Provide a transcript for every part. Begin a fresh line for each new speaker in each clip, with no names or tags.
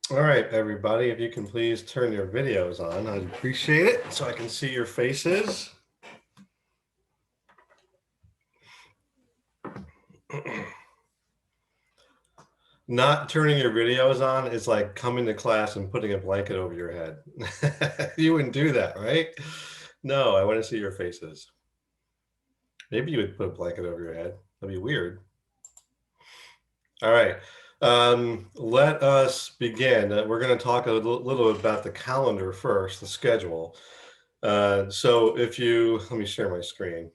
All right, everybody, if you can please turn your videos on, I'd appreciate it so I can see your faces. Not turning your videos on is like coming to class and putting a blanket over your head. You wouldn't do that, right? No, I want to see your faces. Maybe you would put a blanket over your head. That'd be weird. All right. Let us begin. We're going to talk a little bit about the calendar first, the schedule. So let me share my screen.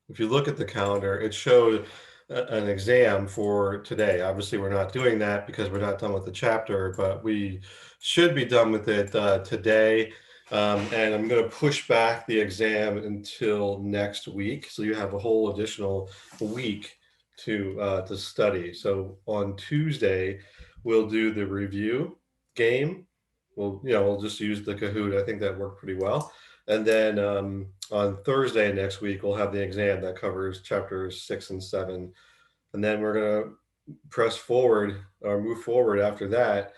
If you look at the calendar, it showed an exam for today. Obviously, we're not doing that because we're not done with the chapter, but we should be done with it today. And I'm going to push back the exam until next week. So you have a whole additional week to study. So on Tuesday, we'll do the review game. We'll just use the Kahoot. I think that worked pretty well. And then on Thursday next week, we'll have the exam that covers chapters 6 and 7. And then we're going to press forward or move forward after that.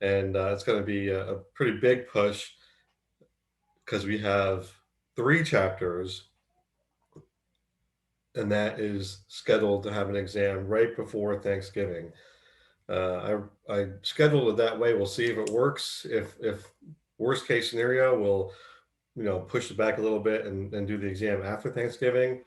And it's going to be a pretty big push because we have 3 chapters. And that is scheduled to have an exam right before Thanksgiving. I scheduled it that way. We'll see if it works. If worst case scenario, we'll push it back a little bit and do the exam after Thanksgiving.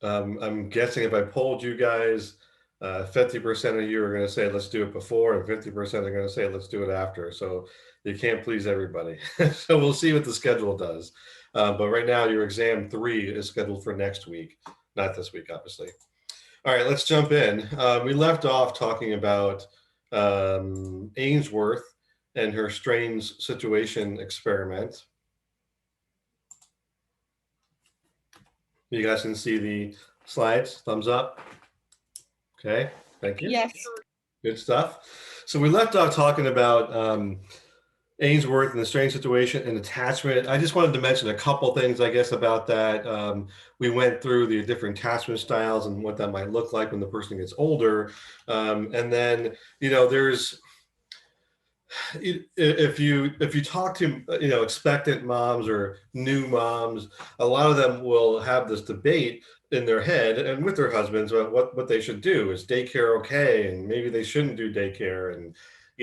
I'm guessing if I polled you guys, 50% of you are going to say let's do it before, and 50% are going to say let's do it after. So you can't please everybody. So we'll see what the schedule does. But right now, your exam 3 is scheduled for next week, not this week, obviously. All right, let's jump in. We left off talking about Ainsworth and her strange situation experiment. You guys can see the slides. Thumbs up. Okay, thank you.
Yes.
Good stuff. So we left off talking about Ainsworth and the strange situation and attachment. I just wanted to mention a couple things, I guess, about that. We went through the different attachment styles and what that might look like when the person gets older. And then, there's, if you talk to expectant moms or new moms, a lot of them will have this debate in their head and with their husbands about what they should do. Is daycare okay? And maybe they shouldn't do daycare. And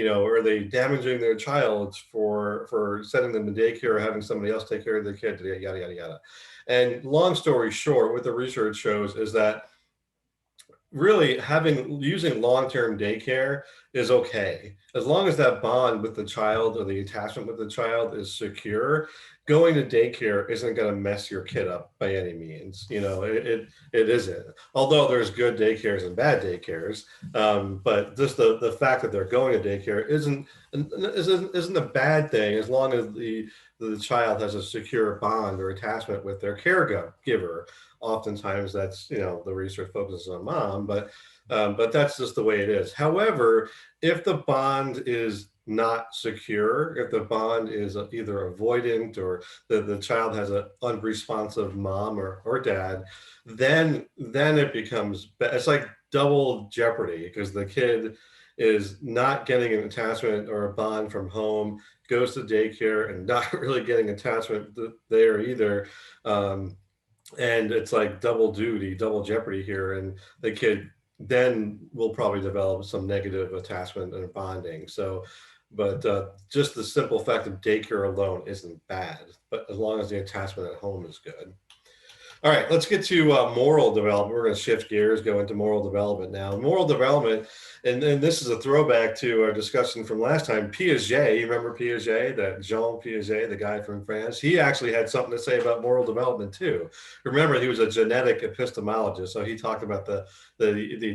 are they damaging their child for sending them to daycare or having somebody else take care of their kid? Yada yada yada. And long story short, what the research shows is that really using long-term daycare is okay as long as that bond with the child or the attachment with the child is secure. Going to daycare isn't going to mess your kid up by any means. It isn't, although there's good daycares and bad daycares, but just the fact that they're going to daycare isn't a bad thing as long as the the child has a secure bond or attachment with their caregiver. Oftentimes, that's, the research focuses on mom, but that's just the way it is. However, if the bond is not secure, if the bond is either avoidant, or the child has an unresponsive mom or dad, then it becomes it's like double jeopardy, because the kid is not getting an attachment or a bond from home, goes to daycare and not really getting attachment there either. Um, and it's like double duty, double jeopardy here, and the kid then will probably develop some negative attachment and bonding. So, but just the simple fact of daycare alone isn't bad, but as long as the attachment at home is good. All right, let's get to moral development. We're going to shift gears, go into moral development now. Moral development, and this is a throwback to our discussion from last time. Piaget, you remember Piaget, that Jean Piaget, the guy from France? He actually had something to say about moral development too. Remember, he was a genetic epistemologist, so he talked about the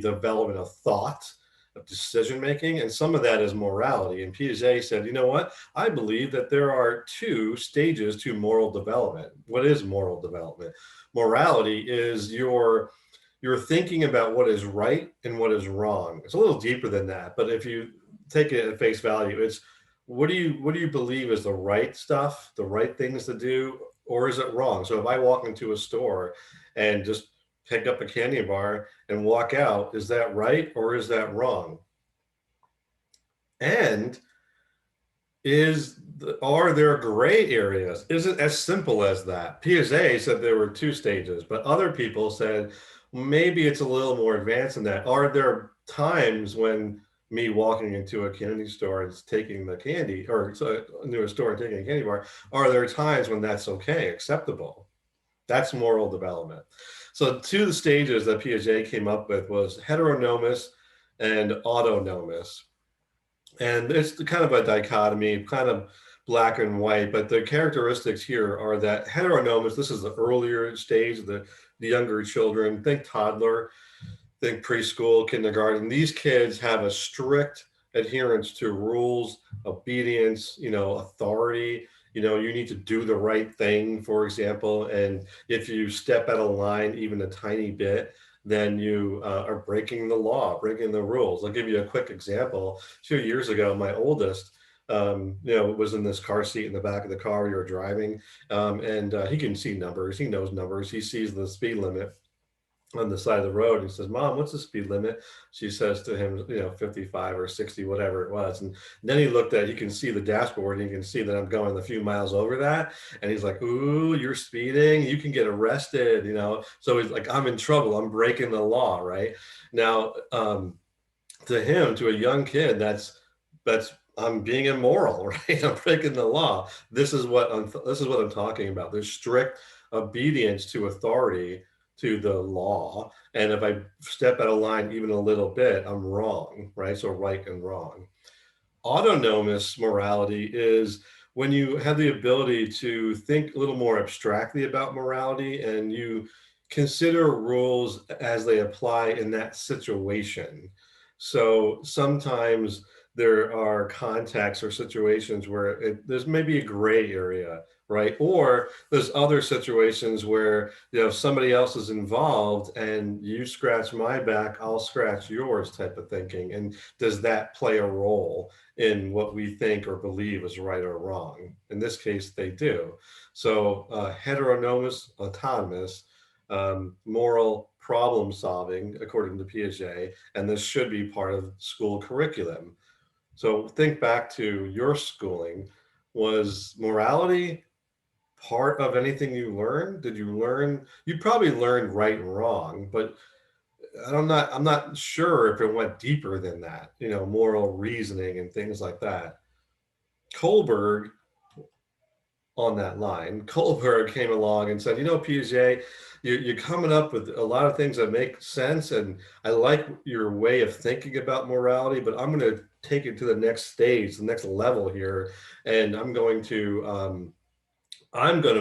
development of thought, of decision making, and some of that is morality. And Piaget said, you know what? I believe that there are two stages to moral development. What is moral development? Morality is you're thinking about what is right and what is wrong. It's a little deeper than that, but if you take it at face value, it's what do you believe is the right stuff, the right things to do, or is it wrong? So if I walk into a store and just pick up a candy bar and walk out, is that right or is that wrong? And are there gray areas? Is it as simple as that? Piaget said there were two stages, but other people said maybe it's a little more advanced than that. Are there times when me walking into a candy store and taking the candy, or into a store and taking a candy bar, are there times when that's okay, acceptable? That's moral development. So two of the stages that Piaget came up with was heteronomous and autonomous. And it's kind of a dichotomy, kind of black and white, but the characteristics here are that heteronomous, this is the earlier stage, the younger children, think toddler, think preschool, kindergarten. These kids have a strict adherence to rules, obedience, authority. You need to do the right thing, for example. And if you step out of line even a tiny bit, then you are breaking the law, breaking the rules. I'll give you a quick example. 2 years ago, my oldest, was in this car seat in the back of the car we were driving, and he can see numbers. He knows numbers. He sees the speed limit on the side of the road. He says, "Mom, what's the speed limit?" She says to him, 55 or 60, whatever it was. And then he can see the dashboard and he can see that I'm going a few miles over that. And he's like, "Ooh, you're speeding. You can get arrested." So he's like, "I'm in trouble. I'm breaking the law." Right now, to him, to a young kid, that's I'm being immoral, right? I'm breaking the law. This is what I'm talking about. There's strict obedience to authority, to the law. And if I step out of line even a little bit, I'm wrong, right? So right and wrong. Autonomous morality is when you have the ability to think a little more abstractly about morality, and you consider rules as they apply in that situation. So sometimes there are contexts or situations where there's maybe a gray area, right? Or there's other situations where somebody else is involved, and you scratch my back, I'll scratch yours type of thinking. And does that play a role in what we think or believe is right or wrong? In this case, they do. So heteronomous, autonomous, moral problem solving, according to Piaget, and this should be part of school curriculum. So think back to your schooling. Was morality part of anything you learned? Did you learn? You probably learned right and wrong, but I'm not sure if it went deeper than that, moral reasoning and things like that. Kohlberg, on that line, Kohlberg came along and said, Piaget, you're coming up with a lot of things that make sense, and I like your way of thinking about morality, but I'm going to take it to the next stage, the next level here, and I'm going to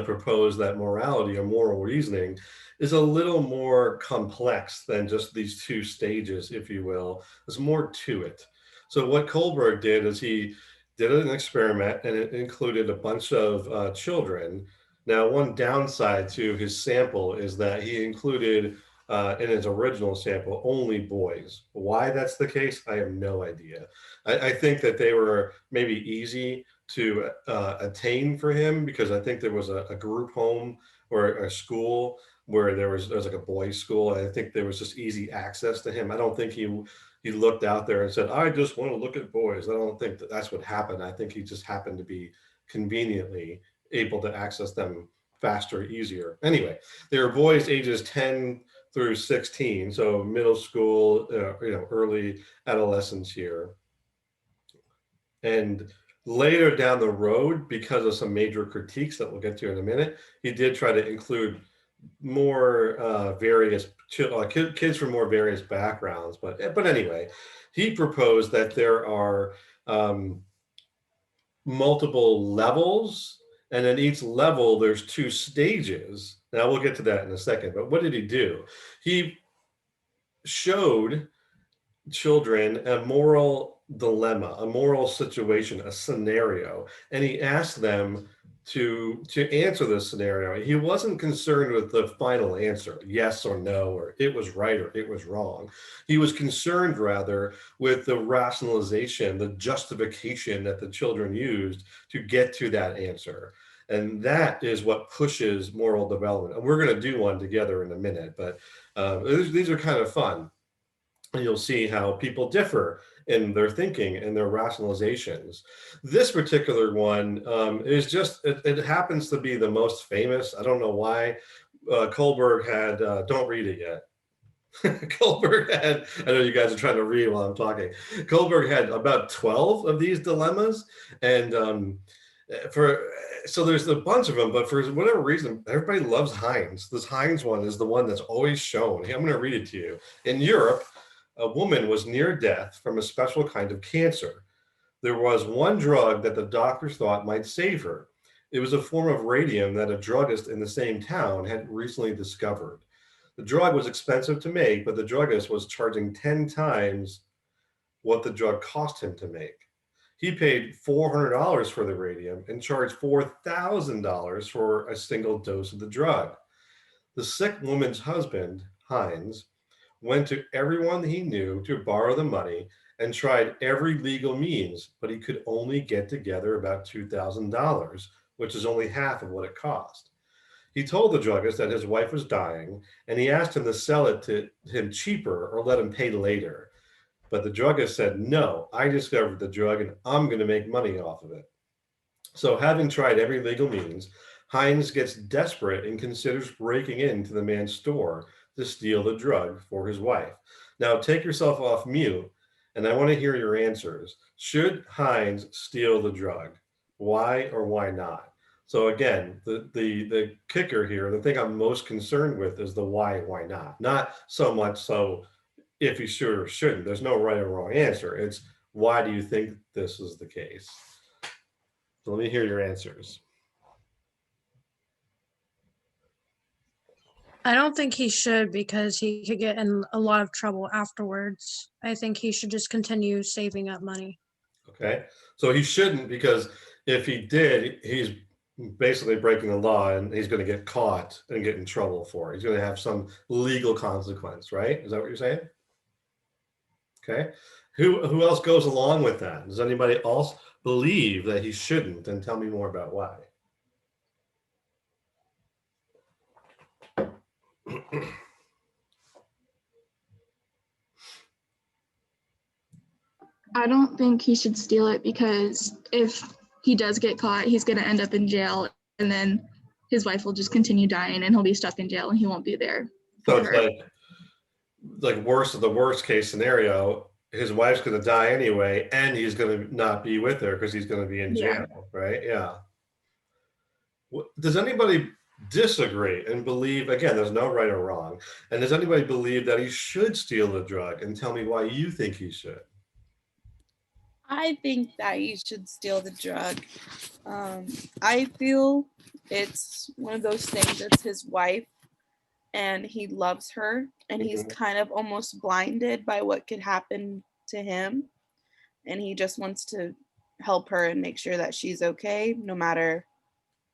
propose that morality or moral reasoning is a little more complex than just these two stages, if you will. There's more to it. So what Kohlberg did is he did an experiment, and it included a bunch of children. Now, one downside to his sample is that he included in his original sample only boys. Why that's the case, I have no idea. I think that they were maybe easy to attain for him, because I think there was a group home or a school where there was like a boys' school, and I think there was just easy access to him. I don't think he looked out there and said, I just want to look at boys. I don't think that that's what happened. I think he just happened to be conveniently able to access them faster, easier. Anyway, there are boys ages 10 through 16, so middle school, early adolescence here. And later down the road, because of some major critiques that we'll get to in a minute, he did try to include more various kids from more various backgrounds. But anyway, he proposed that there are um, multiple levels, and in each level there's two stages. Now we'll get to that in a second. But what did he do? He showed children a moral dilemma, a moral situation, a scenario, and he asked them to answer this scenario. He wasn't concerned with the final answer, yes or no, or it was right or it was wrong. He was concerned rather with the rationalization, the justification that the children used to get to that answer. And that is what pushes moral development. And we're going to do one together in a minute, but these are kind of fun. And you'll see how people differ in their thinking and their rationalizations. This particular one is just, it happens to be the most famous. I don't know why. Kohlberg had, don't read it yet. Kohlberg had, I know you guys are trying to read while I'm talking. Kohlberg had about 12 of these dilemmas. And for so there's a bunch of them, but for whatever reason, everybody loves Heinz. This Heinz one is the one that's always shown. I'm going to read it to you. In Europe, a woman was near death from a special kind of cancer. There was one drug that the doctors thought might save her. It was a form of radium that a druggist in the same town had recently discovered. The drug was expensive to make, but the druggist was charging 10 times what the drug cost him to make. He paid $400 for the radium and charged $4,000 for a single dose of the drug. The sick woman's husband, Heinz, went to everyone he knew to borrow the money and tried every legal means, but he could only get together about $2,000, which is only half of what it cost. He told the druggist that his wife was dying, and he asked him to sell it to him cheaper or let him pay later. But the druggist said, no, I discovered the drug and I'm going to make money off of it. So, having tried every legal means, Heinz gets desperate and considers breaking into the man's store to steal the drug for his wife. Now, take yourself off mute, and I want to hear your answers. Should Heinz steal the drug? Why or why not? So again, the kicker here, the thing I'm most concerned with is the why not. Not so much so if he should or shouldn't. There's no right or wrong answer. It's why do you think this is the case? So let me hear your answers.
I don't think he should, because he could get in a lot of trouble afterwards. I think he should just continue saving up money.
Okay. So he shouldn't, because if he did, he's basically breaking the law and he's going to get caught and get in trouble for it. He's going to have some legal consequence, right? Is that what you're saying? Okay. Who else goes along with that? Does anybody else believe that he shouldn't? And tell me more about why.
I don't think he should steal it, because if he does get caught, he's going to end up in jail, and then his wife will just continue dying and he'll be stuck in jail and he won't be there.
So it's like worst of the worst case scenario, his wife's going to die anyway, and he's going to not be with her because he's going to be in jail, right? Yeah. Does anybody disagree and believe, again, there's no right or wrong, and does anybody believe that he should steal the drug? And tell me why you think he should.
I think that he should steal the drug. I feel it's one of those things that's his wife and he loves her, and he's kind of almost blinded by what could happen to him, and he just wants to help her and make sure that she's okay no matter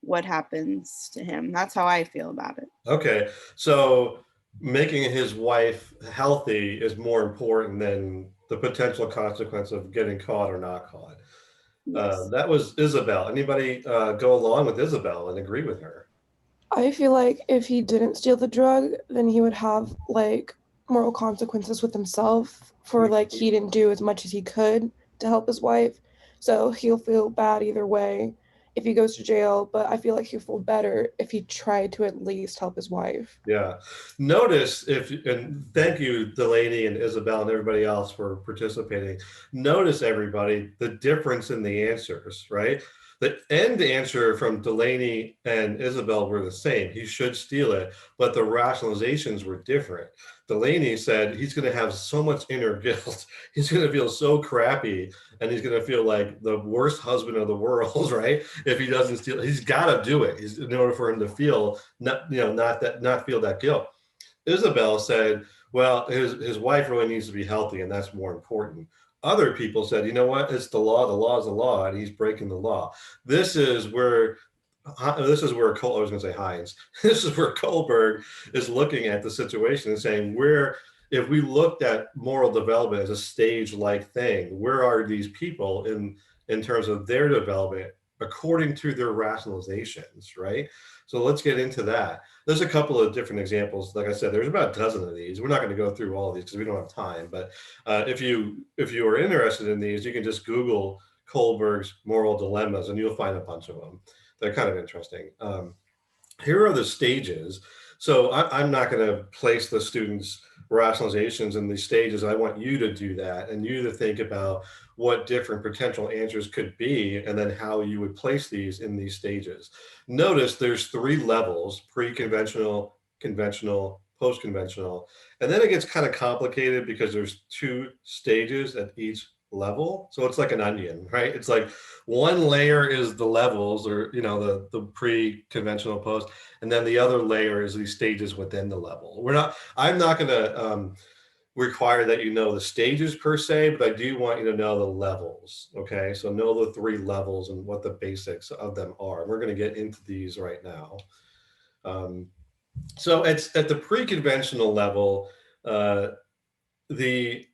what happens to him. That's how I feel about it.
Okay, so making his wife healthy is more important than the potential consequence of getting caught or not caught.
Yes.
That was Isabel. Anybody go along with Isabel and agree with her?
I feel like if he didn't steal the drug, then he would have like moral consequences with himself for like he didn't do as much as he could to help his wife. So he'll feel bad either way if he goes to jail, but I feel like he'll feel better if he tried to at least help his wife.
Yeah. Notice and thank you, Delaney and Isabel and everybody else for participating. Notice, everybody, the difference in the answers, right? The end answer from Delaney and Isabel were the same. He should steal it, but the rationalizations were different. Delaney said he's going to have so much inner guilt. He's going to feel so crappy, and he's going to feel like the worst husband of the world, right? If he doesn't steal, he's got to do it. In order for him to feel not feel that guilt. Isabel said, well, his wife really needs to be healthy, and that's more important. Other people said, you know what, it's the law is the law, and he's breaking the law. This is where I was going to say Hines. This is where Kohlberg is looking at the situation and saying, if we looked at moral development as a stage-like thing, where are these people in terms of their development according to their rationalizations, right? So let's get into that. There's a couple of different examples. Like I said, there's about a dozen of these. We're not going to go through all of these because we don't have time. But if you are interested in these, you can just Google Kohlberg's moral dilemmas, and you'll find a bunch of them. They're kind of interesting. Here are the stages. So I'm not going to place the students' rationalizations in these stages. I want you to do that and you to think about what different potential answers could be and then how you would place these in these stages. Notice there's 3 levels: pre-conventional, conventional, post-conventional. And then it gets kind of complicated because there's 2 stages at each level. So it's like an onion, right? It's like one layer is the levels, or the pre-conventional, post, and then the other layer is these stages within the level. I'm not going to require that you know the stages per se, but I do want you to know the levels. Okay, so know the 3 levels and what the basics of them are. We're going to get into these right now. So it's at the pre-conventional level. The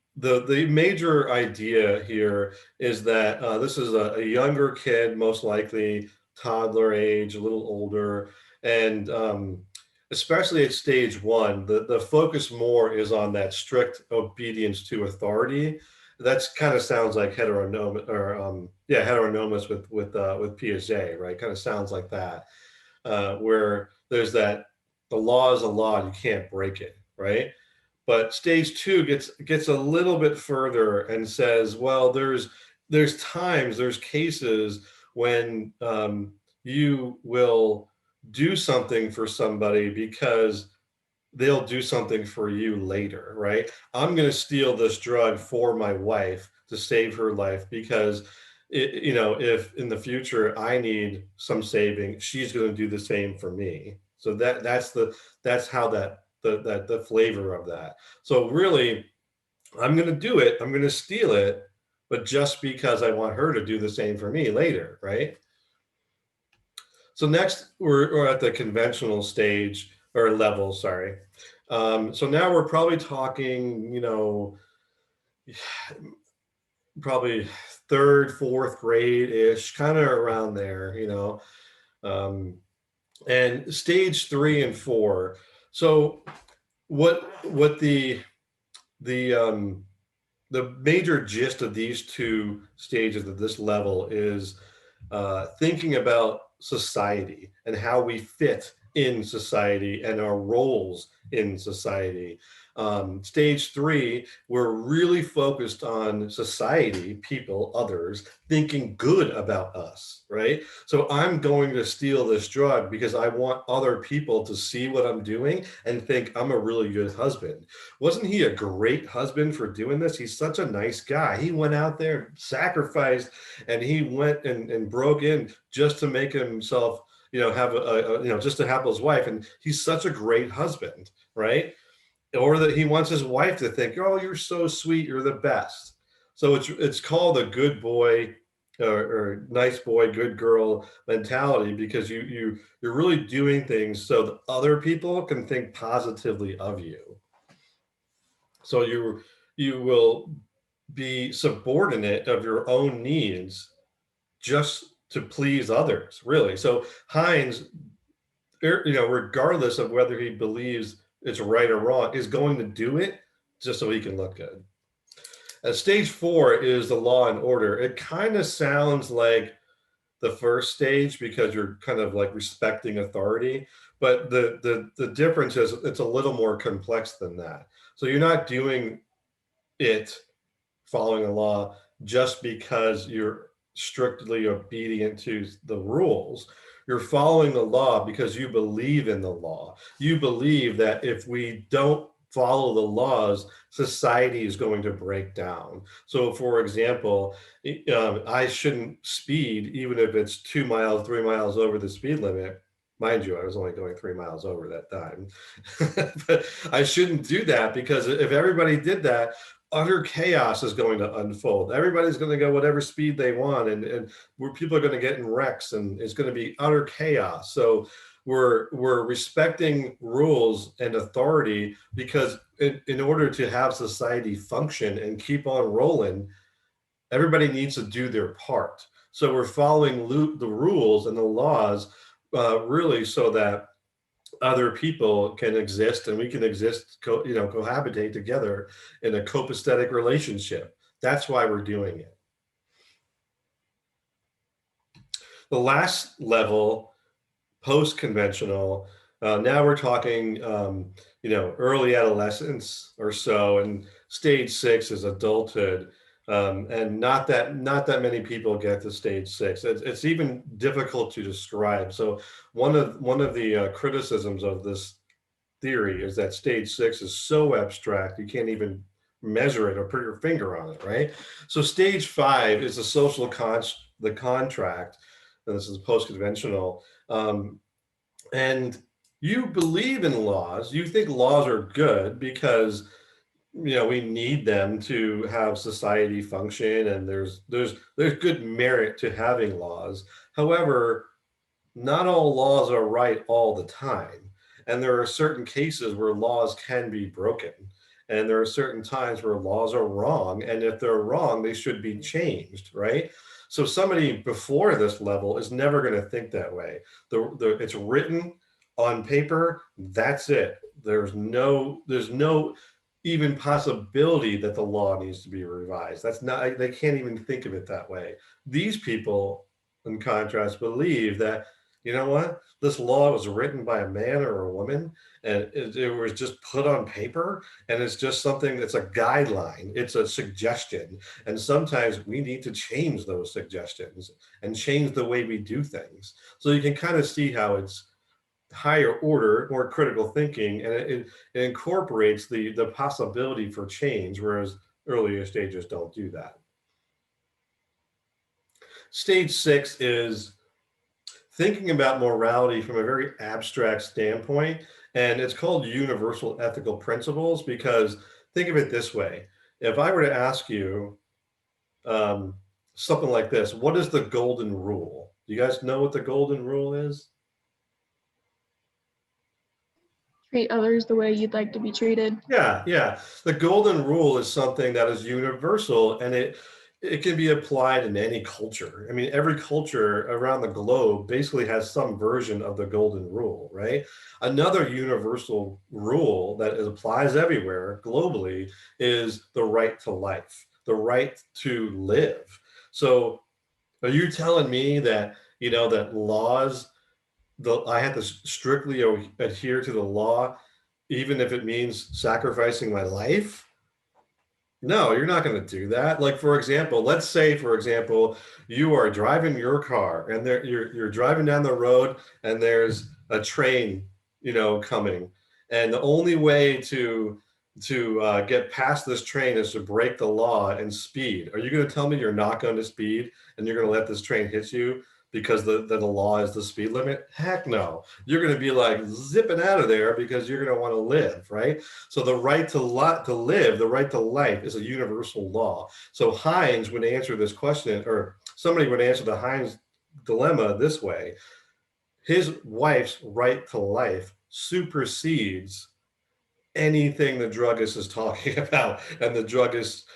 major idea here is that this is a younger kid, most likely toddler age, a little older, and especially at stage 1, the focus more is on that strict obedience to authority. That's kind of sounds like heteronomous, or heteronomous with Piaget, right? Kind of sounds like that, where there's that the law is a law, you can't break it, right? But stage 2 gets a little bit further and says, well, there's cases when you will do something for somebody because they'll do something for you later, right? I'm going to steal this drug for my wife to save her life because if in the future I need some saving, she's going to do the same for me. So that's how the flavor of that. So really, I'm going to do it. I'm going to steal it, but just because I want her to do the same for me later, right? So next, we're at the conventional stage or level, sorry. So now we're probably talking, probably 3rd, 4th grade-ish, kind of around there, and stage 3 and 4. So what the major gist of these 2 stages at this level is thinking about society and how we fit in society and our roles in society. Stage 3, we're really focused on society, people, others, thinking good about us, right? So I'm going to steal this drug because I want other people to see what I'm doing and think I'm a really good husband. Wasn't he a great husband for doing this? He's such a nice guy. He went out there, sacrificed, and he went and broke in just to make himself, have just to have his wife. And he's such a great husband, right? Or that he wants his wife to think, oh, you're so sweet, you're the best. So it's called a good boy, or nice boy, good girl mentality, because you're really doing things so that other people can think positively of you. So you will be subordinate of your own needs just to please others, really. So Heinz, regardless of whether he believes it's right or wrong, is going to do it just so he can look good. Stage 4 is the law and order. It kind of sounds like the first stage because you're kind of like respecting authority, but the difference is it's a little more complex than that. So you're not doing it following the law just because you're strictly obedient to the rules. You're following the law because you believe in the law. You believe that if we don't follow the laws, society is going to break down. So, for example, I shouldn't speed even if it's 2 miles, 3 miles over the speed limit. Mind you, I was only going 3 miles over that time. But I shouldn't do that, because if everybody did that, utter chaos is going to unfold. Everybody's going to go whatever speed they want, and where people are going to get in wrecks, and it's going to be utter chaos. So we're respecting rules and authority because in order to have society function and keep on rolling, everybody needs to do their part. So we're following the rules and the laws, really, so that other people can exist and we can exist, cohabitate together in a copacetic relationship. That's why we're doing it. The last level, post-conventional, now we're talking, early adolescence or so, and stage 6 is adulthood. And not that many people get to stage 6. It's even difficult to describe. So one of the criticisms of this theory is that stage 6 is so abstract you can't even measure it or put your finger on it, right? So stage 5 is the contract, and this is post-conventional, and you believe in laws. You think laws are good because we need them to have society function, and there's good merit to having laws. However, not all laws are right all the time, and there are certain cases where laws can be broken, and there are certain times where laws are wrong, and if they're wrong, they should be changed, right? So somebody before this level is never going to think that way. It's written on paper, that's it. There's no even possibility that the law needs to be revised. That's not, they can't even think of it that way. These people, in contrast, believe that, you know what, this law was written by a man or a woman, and it was just put on paper, and it's just something that's a guideline, it's a suggestion, and sometimes we need to change those suggestions and change the way we do things. So you can kind of see how it's higher order, more critical thinking, and it incorporates the possibility for change, whereas earlier stages don't do that. Stage 6 is thinking about morality from a very abstract standpoint, and it's called universal ethical principles, because think of it this way. If I were to ask you something like this, what is the golden rule? Do you guys know what the golden rule is?
Treat others the way you'd like to be treated.
Yeah. The golden rule is something that is universal, and it can be applied in any culture. I mean, every culture around the globe basically has some version of the golden rule, right? Another universal rule that applies everywhere globally is the right to life, the right to live. So are you telling me that, that laws, I have to strictly adhere to the law, even if it means sacrificing my life? No, you're not going to do that. Like, for example, let's say, you are driving your car, and you're driving down the road, and there's a train, coming, and the only way to get past this train is to break the law and speed. Are you going to tell me you're not going to speed and you're going to let this train hit you because the law is the speed limit? Heck no. You're going to be like zipping out of there because you're going to want to live, right? So the right to live, the right to life is a universal law. So Hines would answer this question, or somebody would answer the Hines dilemma this way. His wife's right to life supersedes anything the druggist is talking about, and the druggist's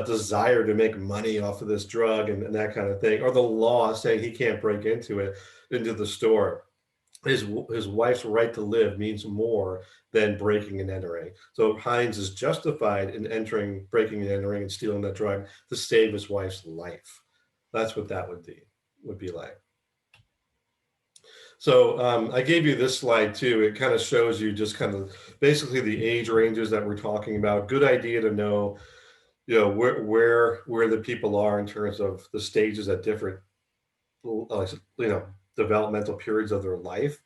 desire to make money off of this drug and that kind of thing, or the law saying he can't break into the store. His wife's right to live means more than breaking and entering. So Hines is justified in breaking and entering and stealing that drug to save his wife's life. That's what that would be like. So I gave you this slide too. It kind of shows you just kind of basically the age ranges that we're talking about. Good idea to know, where the people are in terms of the stages at different, developmental periods of their life.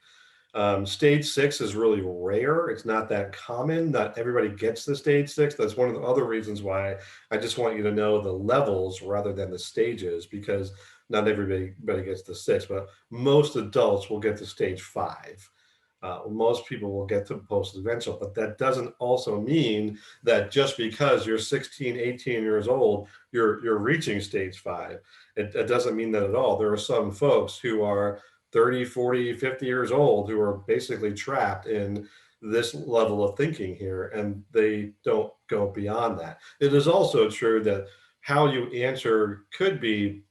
Stage 6 is really rare. It's not that common. Not everybody gets the stage 6. That's one of the other reasons why I just want you to know the levels rather than the stages, because not everybody gets the 6, but most adults will get to stage 5. Most people will get to post-interventional, but that doesn't also mean that just because you're 16, 18 years old, you're reaching stage 5. It doesn't mean that at all. There are some folks who are 30, 40, 50 years old who are basically trapped in this level of thinking here, and they don't go beyond that. It is also true that how you answer could be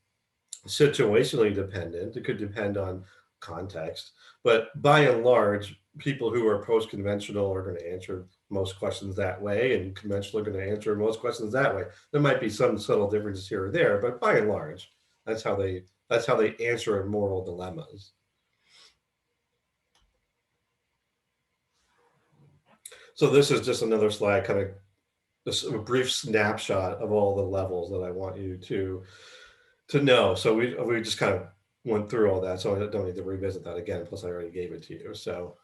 situationally dependent. It could depend on context, but by and large, people who are post-conventional are going to answer most questions that way, and conventional are going to answer most questions that way. There might be some subtle differences here or there, but by and large, that's how they answer moral dilemmas. So this is just another slide, kind of just a brief snapshot of all the levels that I want you to know. So we just kind of went through all that, so I don't need to revisit that again. Plus, I already gave it to you. So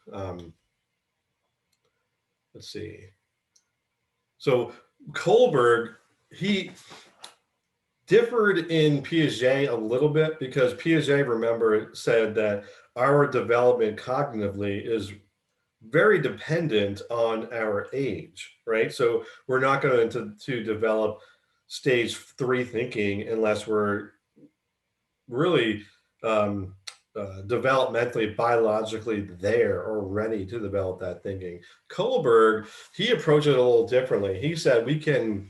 let's see. So Kohlberg, he differed in Piaget a little bit, because Piaget, remember, said that our development cognitively is very dependent on our age, right? So we're not going to develop stage 3 thinking unless we're really developmentally, biologically there or ready to develop that thinking. Kohlberg, he approached it a little differently. He said we can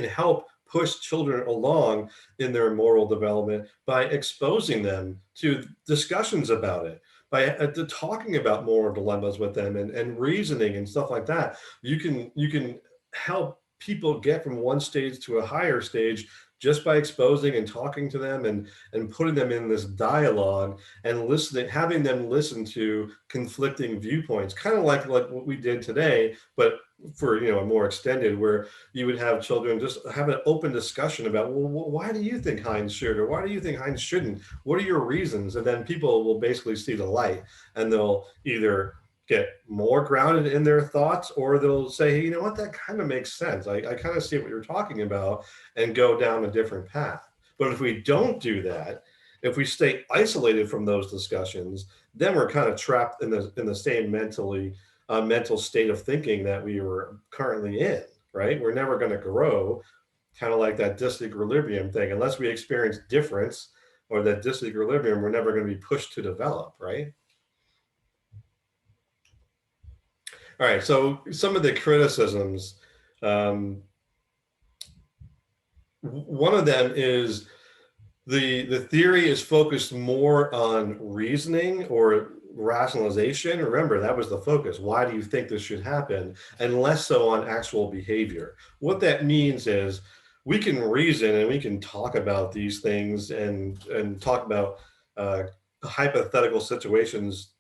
help push children along in their moral development by exposing them to discussions about it, by talking about moral dilemmas with them, and reasoning and stuff like that. You can help people get from one stage to a higher stage just by exposing and talking to them, and putting them in this dialogue and listening, having them listen to conflicting viewpoints, kind of like what we did today, but for a more extended, where you would have children just have an open discussion about, well, why do you think Hines should, or why do you think Hines shouldn't? What are your reasons? And then people will basically see the light, and they'll either get more grounded in their thoughts, or they'll say, hey, you know what, that kind of makes sense. I kind of see what you're talking about, and go down a different path. But if we don't do that, if we stay isolated from those discussions, then we're kind of trapped in the same mental state of thinking that we were currently in, right? We're never going to grow, kind of like that disequilibrium thing. Unless we experience difference or that disequilibrium, we're never going to be pushed to develop, right? All right, so some of the criticisms, one of them is the theory is focused more on reasoning or rationalization. Remember, that was the focus. Why do you think this should happen? And less so on actual behavior. What that means is we can reason and we can talk about these things and talk about hypothetical situations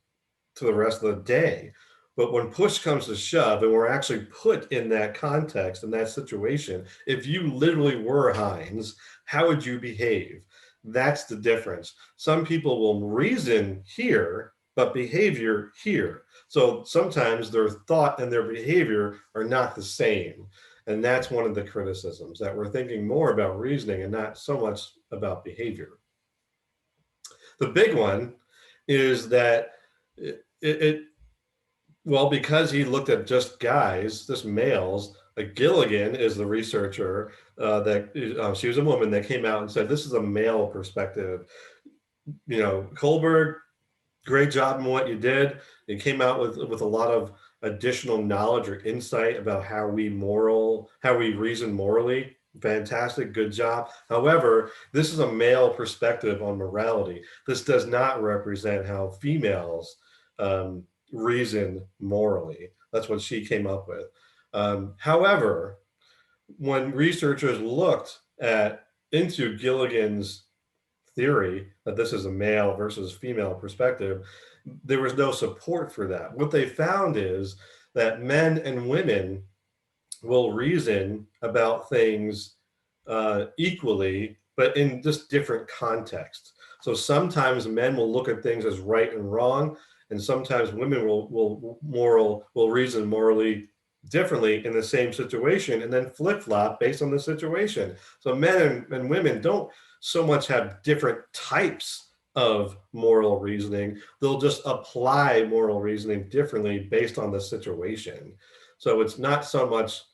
to the rest of the day. But when push comes to shove and we're actually put in that context, in that situation, if you literally were Hines, how would you behave? That's the difference. Some people will reason here, but behavior here. So sometimes their thought and their behavior are not the same. And that's one of the criticisms, that we're thinking more about reasoning and not so much about behavior. The big one is that well, because he looked at just guys, just males, like Gilligan is the researcher she was a woman that came out and said, this is a male perspective. Kohlberg, great job in what you did. You came out with a lot of additional knowledge or insight about how we reason morally. Fantastic, good job. However, this is a male perspective on morality. This does not represent how females reason morally. That's what she came up with. However, when researchers looked into Gilligan's theory that this is a male versus female perspective, there was no support for that. What they found is that men and women will reason about things equally, but in just different contexts. So sometimes men will look at things as right and wrong, and sometimes women will reason morally differently in the same situation, and then flip-flop based on the situation. So men and women don't so much have different types of moral reasoning. They'll just apply moral reasoning differently based on the situation. So it's not so much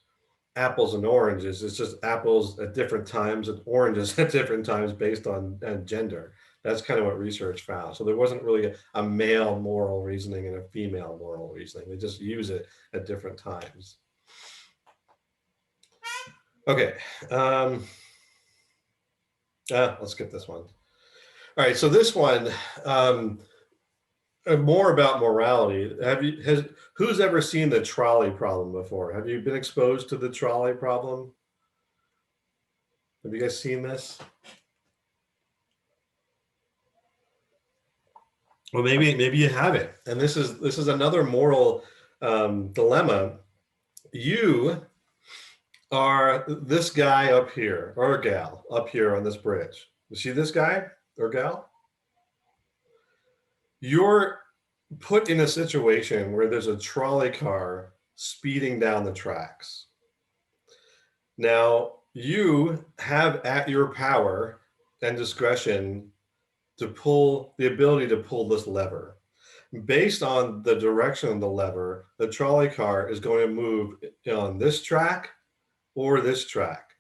apples and oranges, it's just apples at different times and oranges at different times based on gender. That's kind of what research found. So there wasn't really a male moral reasoning and a female moral reasoning. They just use it at different times. Okay. Let's skip this one. All right, so this one, more about morality. Who's ever seen the trolley problem before? Have you been exposed to the trolley problem? Have you guys seen this? Well, maybe you haven't. And this is another moral dilemma. You are this guy up here, or gal up here on this bridge. You see this guy or gal? You're put in a situation where there's a trolley car speeding down the tracks. Now, you have at your power and discretion the ability to pull this lever. Based on the direction of the lever, the trolley car is going to move on this track or this track.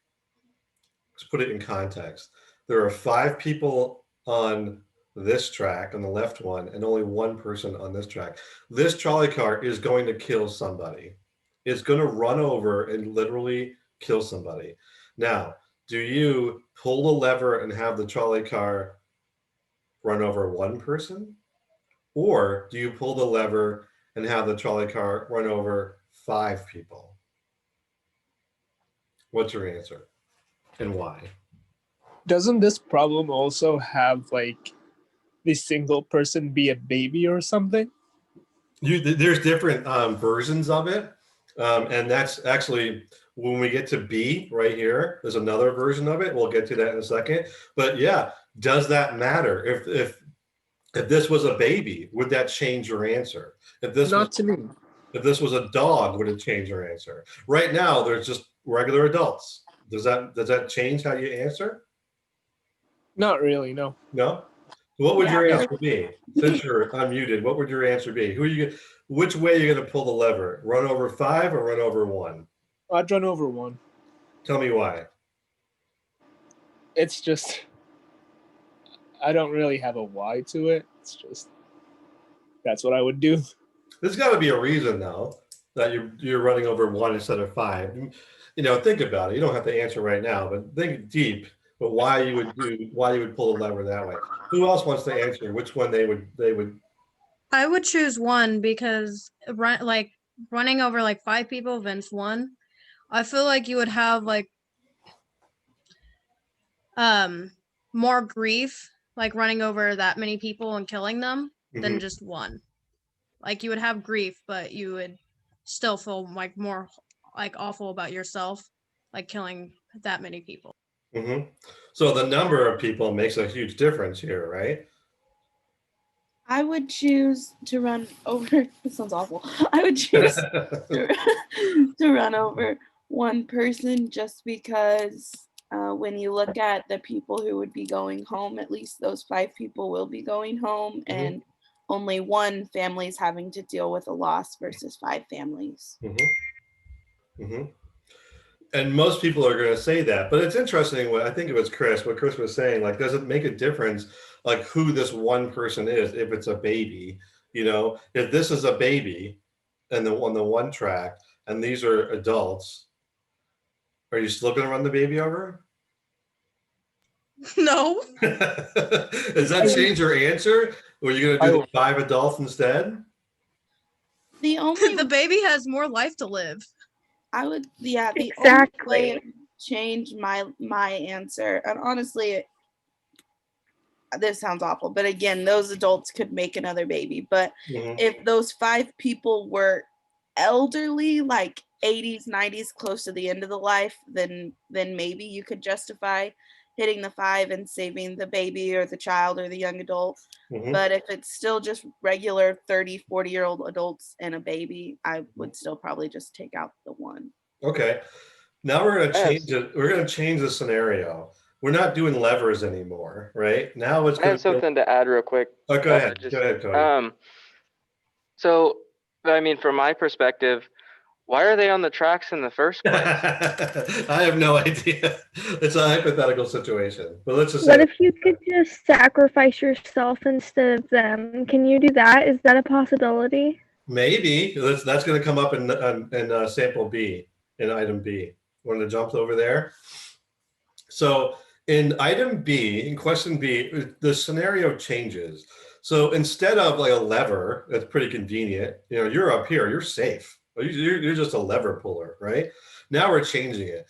Let's put it in context. There are 5 people on this track, on the left one, and only 1 person on this track. This trolley car is going to kill somebody. It's going to run over and literally kill somebody. Now, do you pull the lever and have the trolley car run over 1 person? Or do you pull the lever and have the trolley car run over 5 people? What's your answer and why?
Doesn't this problem also have like the single person be a baby or something?
There's different versions of it. And that's actually when we get to B right here, there's another version of it. We'll get to that in a second. But yeah, does that matter? If this was a baby, would that change your answer? If this was a dog, would it change your answer? Right now, there's just regular adults. Does that change how you answer?
Not really, no.
No? What would your answer be? Since you're unmuted, what would your answer be? Which way are you going to pull the lever? Run over 5 or run over 1?
I'd run over 1.
Tell me why.
It's just, I don't really have a why to it. It's just, that's what I would do.
There's got to be a reason, though, that you're running over 1 instead of 5. Think about it. You don't have to answer right now, but think deep. But why you would pull the lever that way? Who else wants to answer which one they would?
I would choose 1 because running over 5 people against 1, I feel like you would have more grief running over that many people and killing them than just 1. You would have grief, but you would still feel more awful about yourself, killing that many people.
Mm-hmm. So the number of people makes a huge difference here, right?
I would choose to run over. This sounds awful. I would choose to run over 1 person just because When you look at the people who would be going home, at least those 5 people will be going home, and only one family is having to deal with a loss versus 5 families.
And most people are going to say that, but it's interesting. What I think it was what Chris was saying, like, does it make a difference, like, who this one person is? If it's a baby, if this is a baby and on the one track, and these are adults, are you still going to run the baby over?
No.
Does that change your answer? Or are you going to do the 5 adults instead?
The baby has more life to live.
I would, the
Exactly.
only way it would change my answer, and honestly, this sounds awful, but again, those adults could make another baby. But if those 5 people were elderly, like 80s, 90s, close to the end of the life, then maybe you could justify hitting the 5 and saving the baby or the child or the young adult. But if it's still just regular 30, 40-year-old adults and a baby, I would still probably just take out the 1.
Okay. Now we're going to change it. We're going to change the scenario. We're not doing levers anymore, right? Now it's
I have something to add real quick.
Oh, go ahead. Go ahead, Cody.
So, I mean, from my perspective, why are they on the tracks in the first place?
I have no idea. It's a hypothetical situation. But let's just say,
what if you could just sacrifice yourself instead of them? Can you do that? Is that a possibility?
Maybe. That's going to come up in sample B, in item B. Want to jump over there? So in item B, in question B, the scenario changes. So instead of like a lever, that's pretty convenient. You're up here, you're safe. You're just a lever puller, right? Now we're changing it.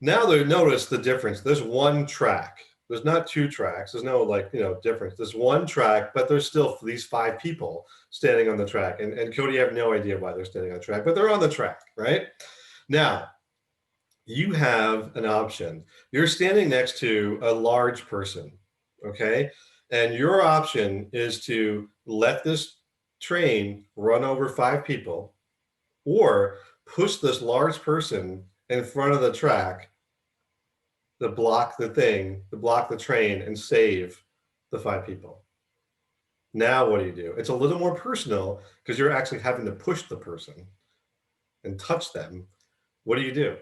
Now notice the difference. There's one track. There's not 2 tracks. There's no difference. There's one track, but there's still these 5 people standing on the track. And Cody, I have no idea why they're standing on the track, but they're on the track, right? Now, you have an option. You're standing next to a large person, okay? And your option is to let this train run over 5 people, or push this large person in front of the track to block the train, and save the 5 people. Now what do? It's a little more personal because you're actually having to push the person and touch them. What do?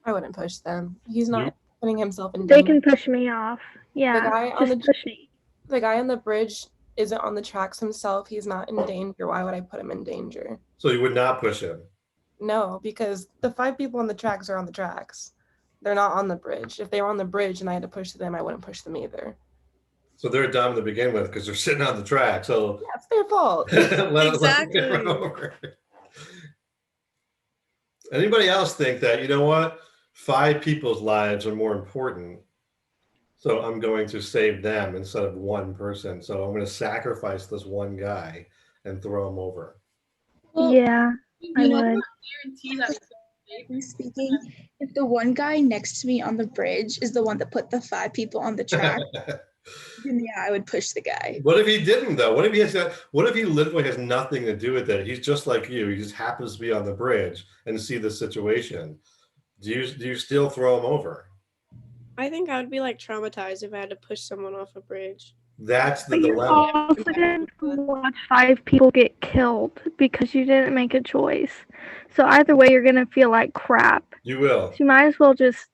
I wouldn't push them. He's not putting himself in
They
danger.
can push me off. Yeah, push me.
The guy on the bridge isn't on the tracks himself. He's not in danger. Why would I put him in danger?
So you would not push him?
No, because the 5 people on the tracks are on the tracks. They're not on the bridge. If they were on the bridge and I had to push them, I wouldn't push them either.
So they're dumb to begin with because they're sitting on the track. So
that's their fault.
Exactly.
Let them run over. Anybody else think that, 5 people's lives are more important, so I'm going to save them instead of 1 person. So I'm going to sacrifice this one guy and throw him over.
Yeah, I would.
Speaking, if the one guy next to me on the bridge is the one that put the 5 people on the track, then yeah, I would push the guy.
What if he didn't though? What if he literally has nothing to do with it? He's just like you. He just happens to be on the bridge and see the situation. Do you still throw him over?
I think I would be like traumatized if I had to push someone off a bridge.
That's the
But you're
dilemma.
also going to watch 5 people get killed because you didn't make a choice. So either way, you're going to feel like crap.
You will.
So you might as well just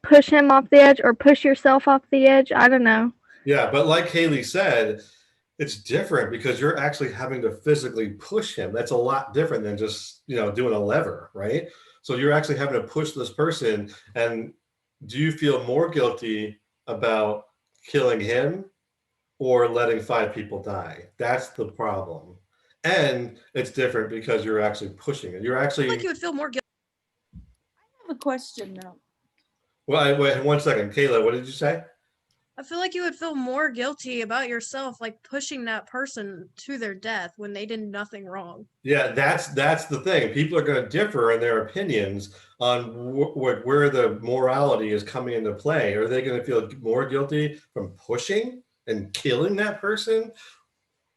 push him off the edge or push yourself off the edge. I don't know.
Yeah, but like Haley said, it's different because you're actually having to physically push him. That's a lot different than just, doing a lever, right? So you're actually having to push this person. And do you feel more guilty about killing him or letting 5 people die? That's the problem. And it's different because you're actually pushing it. You're actually.
I feel like you would feel more guilty.
I have a question now.
Well, wait 1 second. Kayla, what did you say?
I feel like you would feel more guilty about yourself, like pushing that person to their death when they did nothing wrong.
Yeah, that's the thing. People are going to differ in their opinions on where the morality is coming into play. Are they going to feel more guilty from pushing and killing that person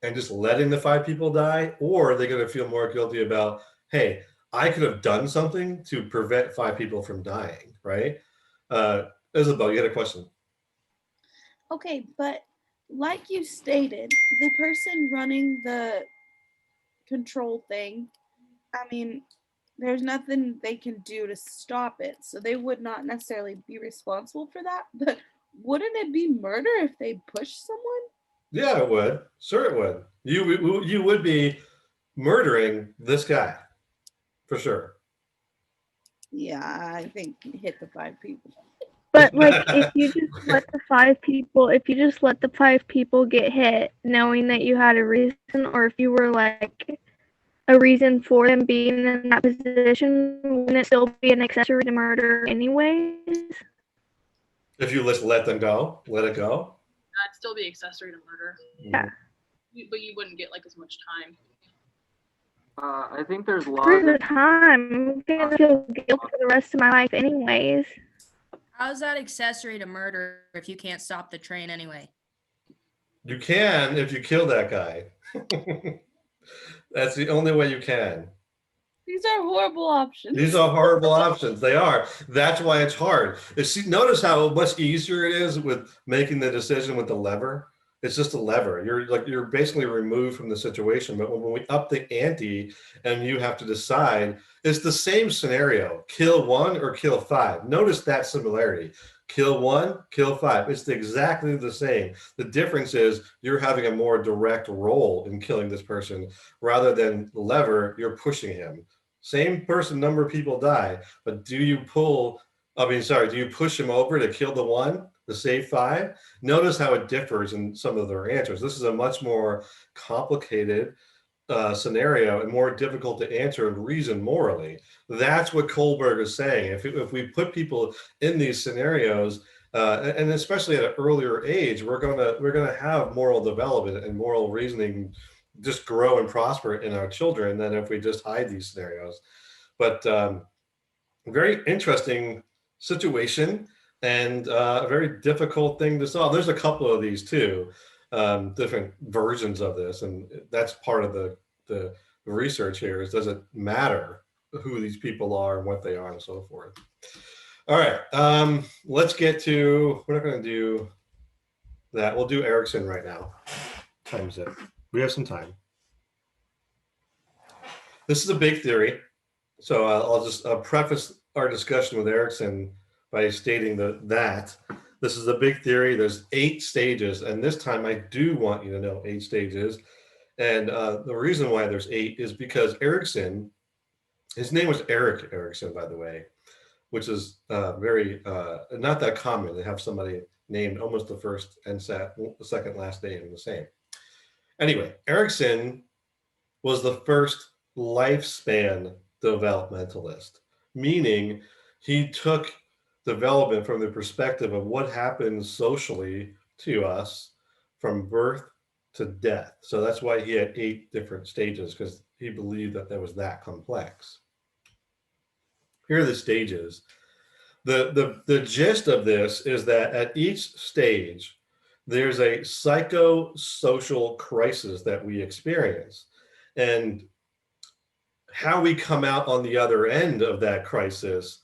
and just letting the 5 people die? Or are they going to feel more guilty about, hey, I could have done something to prevent 5 people from dying, right? Isabel, you had a question.
Okay, but like you stated, the person running the control thing, I mean, there's nothing they can do to stop it, so they would not necessarily be responsible for that. But wouldn't it be murder if they push someone?
Yeah, it would. Sure, it would. You would be murdering this guy for sure.
Yeah, I think hit the 5 people.
But like if you just let the 5 people get hit knowing that you had a reason, or if you were like a reason for them being in that position, wouldn't it still be an accessory to murder anyways?
If you just let them go, let it go.
I'd still be accessory to murder.
Yeah.
But you wouldn't get like as much time.
I think there's laws.
For the time, I'm gonna feel guilt for the rest of my life anyways.
How's that accessory to murder if you can't stop the train anyway?
You can if you kill that guy. That's the only way you can.
These are horrible options.
These are horrible options. They are. That's why it's hard. Notice how much easier it is with making the decision with the lever. It's just a lever. You're basically removed from the situation. But when we up the ante and you have to decide, it's the same scenario: kill 1 or kill 5. Notice that similarity. Kill 1, kill 5. It's exactly the same. The difference is you're having a more direct role in killing this person rather than lever. You're pushing him. Same person, number of people die, but do you push him over to kill the 1 to save 5? Notice how it differs in some of their answers. This is a much more complicated scenario and more difficult to answer and reason morally. That's what Kohlberg is saying. If we put people in these scenarios, and especially at an earlier age, we're gonna have moral development and moral reasoning just grow and prosper in our children than if we just hide these scenarios. But very interesting situation and a very difficult thing to solve. There's a couple of these too, different versions of this, and that's part of the research here. Is does it matter who these people are and what they are and so forth? All right, let's get to. We're not going to do that. We'll do Erikson right now. Time's it. We have some time. This is a big theory, so I'll just preface our discussion with Erikson by stating that this is a big theory. There's 8 stages, and this time I do want you to know 8 stages. And the reason why there's 8 is because Erikson, his name was Erik Erikson, by the way, which is very not that common to have somebody named almost the first and the second last name the same. Anyway, Erikson was the first lifespan developmentalist, meaning he took development from the perspective of what happens socially to us from birth to death. So that's why he had 8 different stages, because he believed that was that complex. Here are the stages. The gist of this is that at each stage, there's a psychosocial crisis that we experience. And how we come out on the other end of that crisis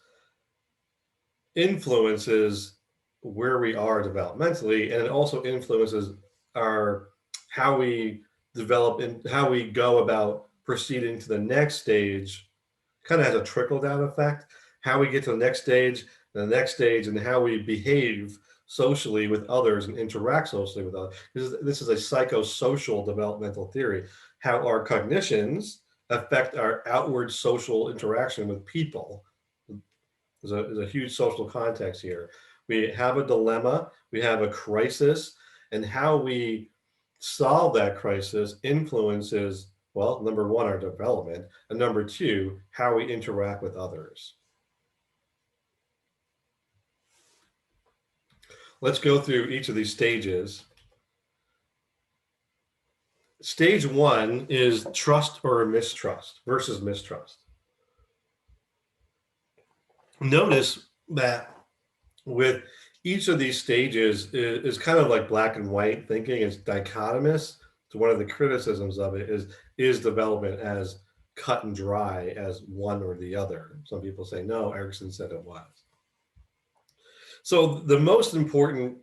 influences where we are developmentally, and it also influences how we develop and how we go about proceeding to the next stage. Kind of has a trickle-down effect. How we get to the next stage, and how we behave socially with others and interact socially with others. This is a psychosocial developmental theory. How our cognitions affect our outward social interaction with people. There's a huge social context here. We have a dilemma, we have a crisis, and how we solve that crisis influences, well, number 1, our development, and number 2, how we interact with others. Let's go through each of these stages. Stage 1 is trust or mistrust versus mistrust. Notice that with each of these stages is kind of like black and white thinking. It's dichotomous. So one of the criticisms of it is development as cut and dry as one or the other. Some people say, no, Erikson said it was. So the most important,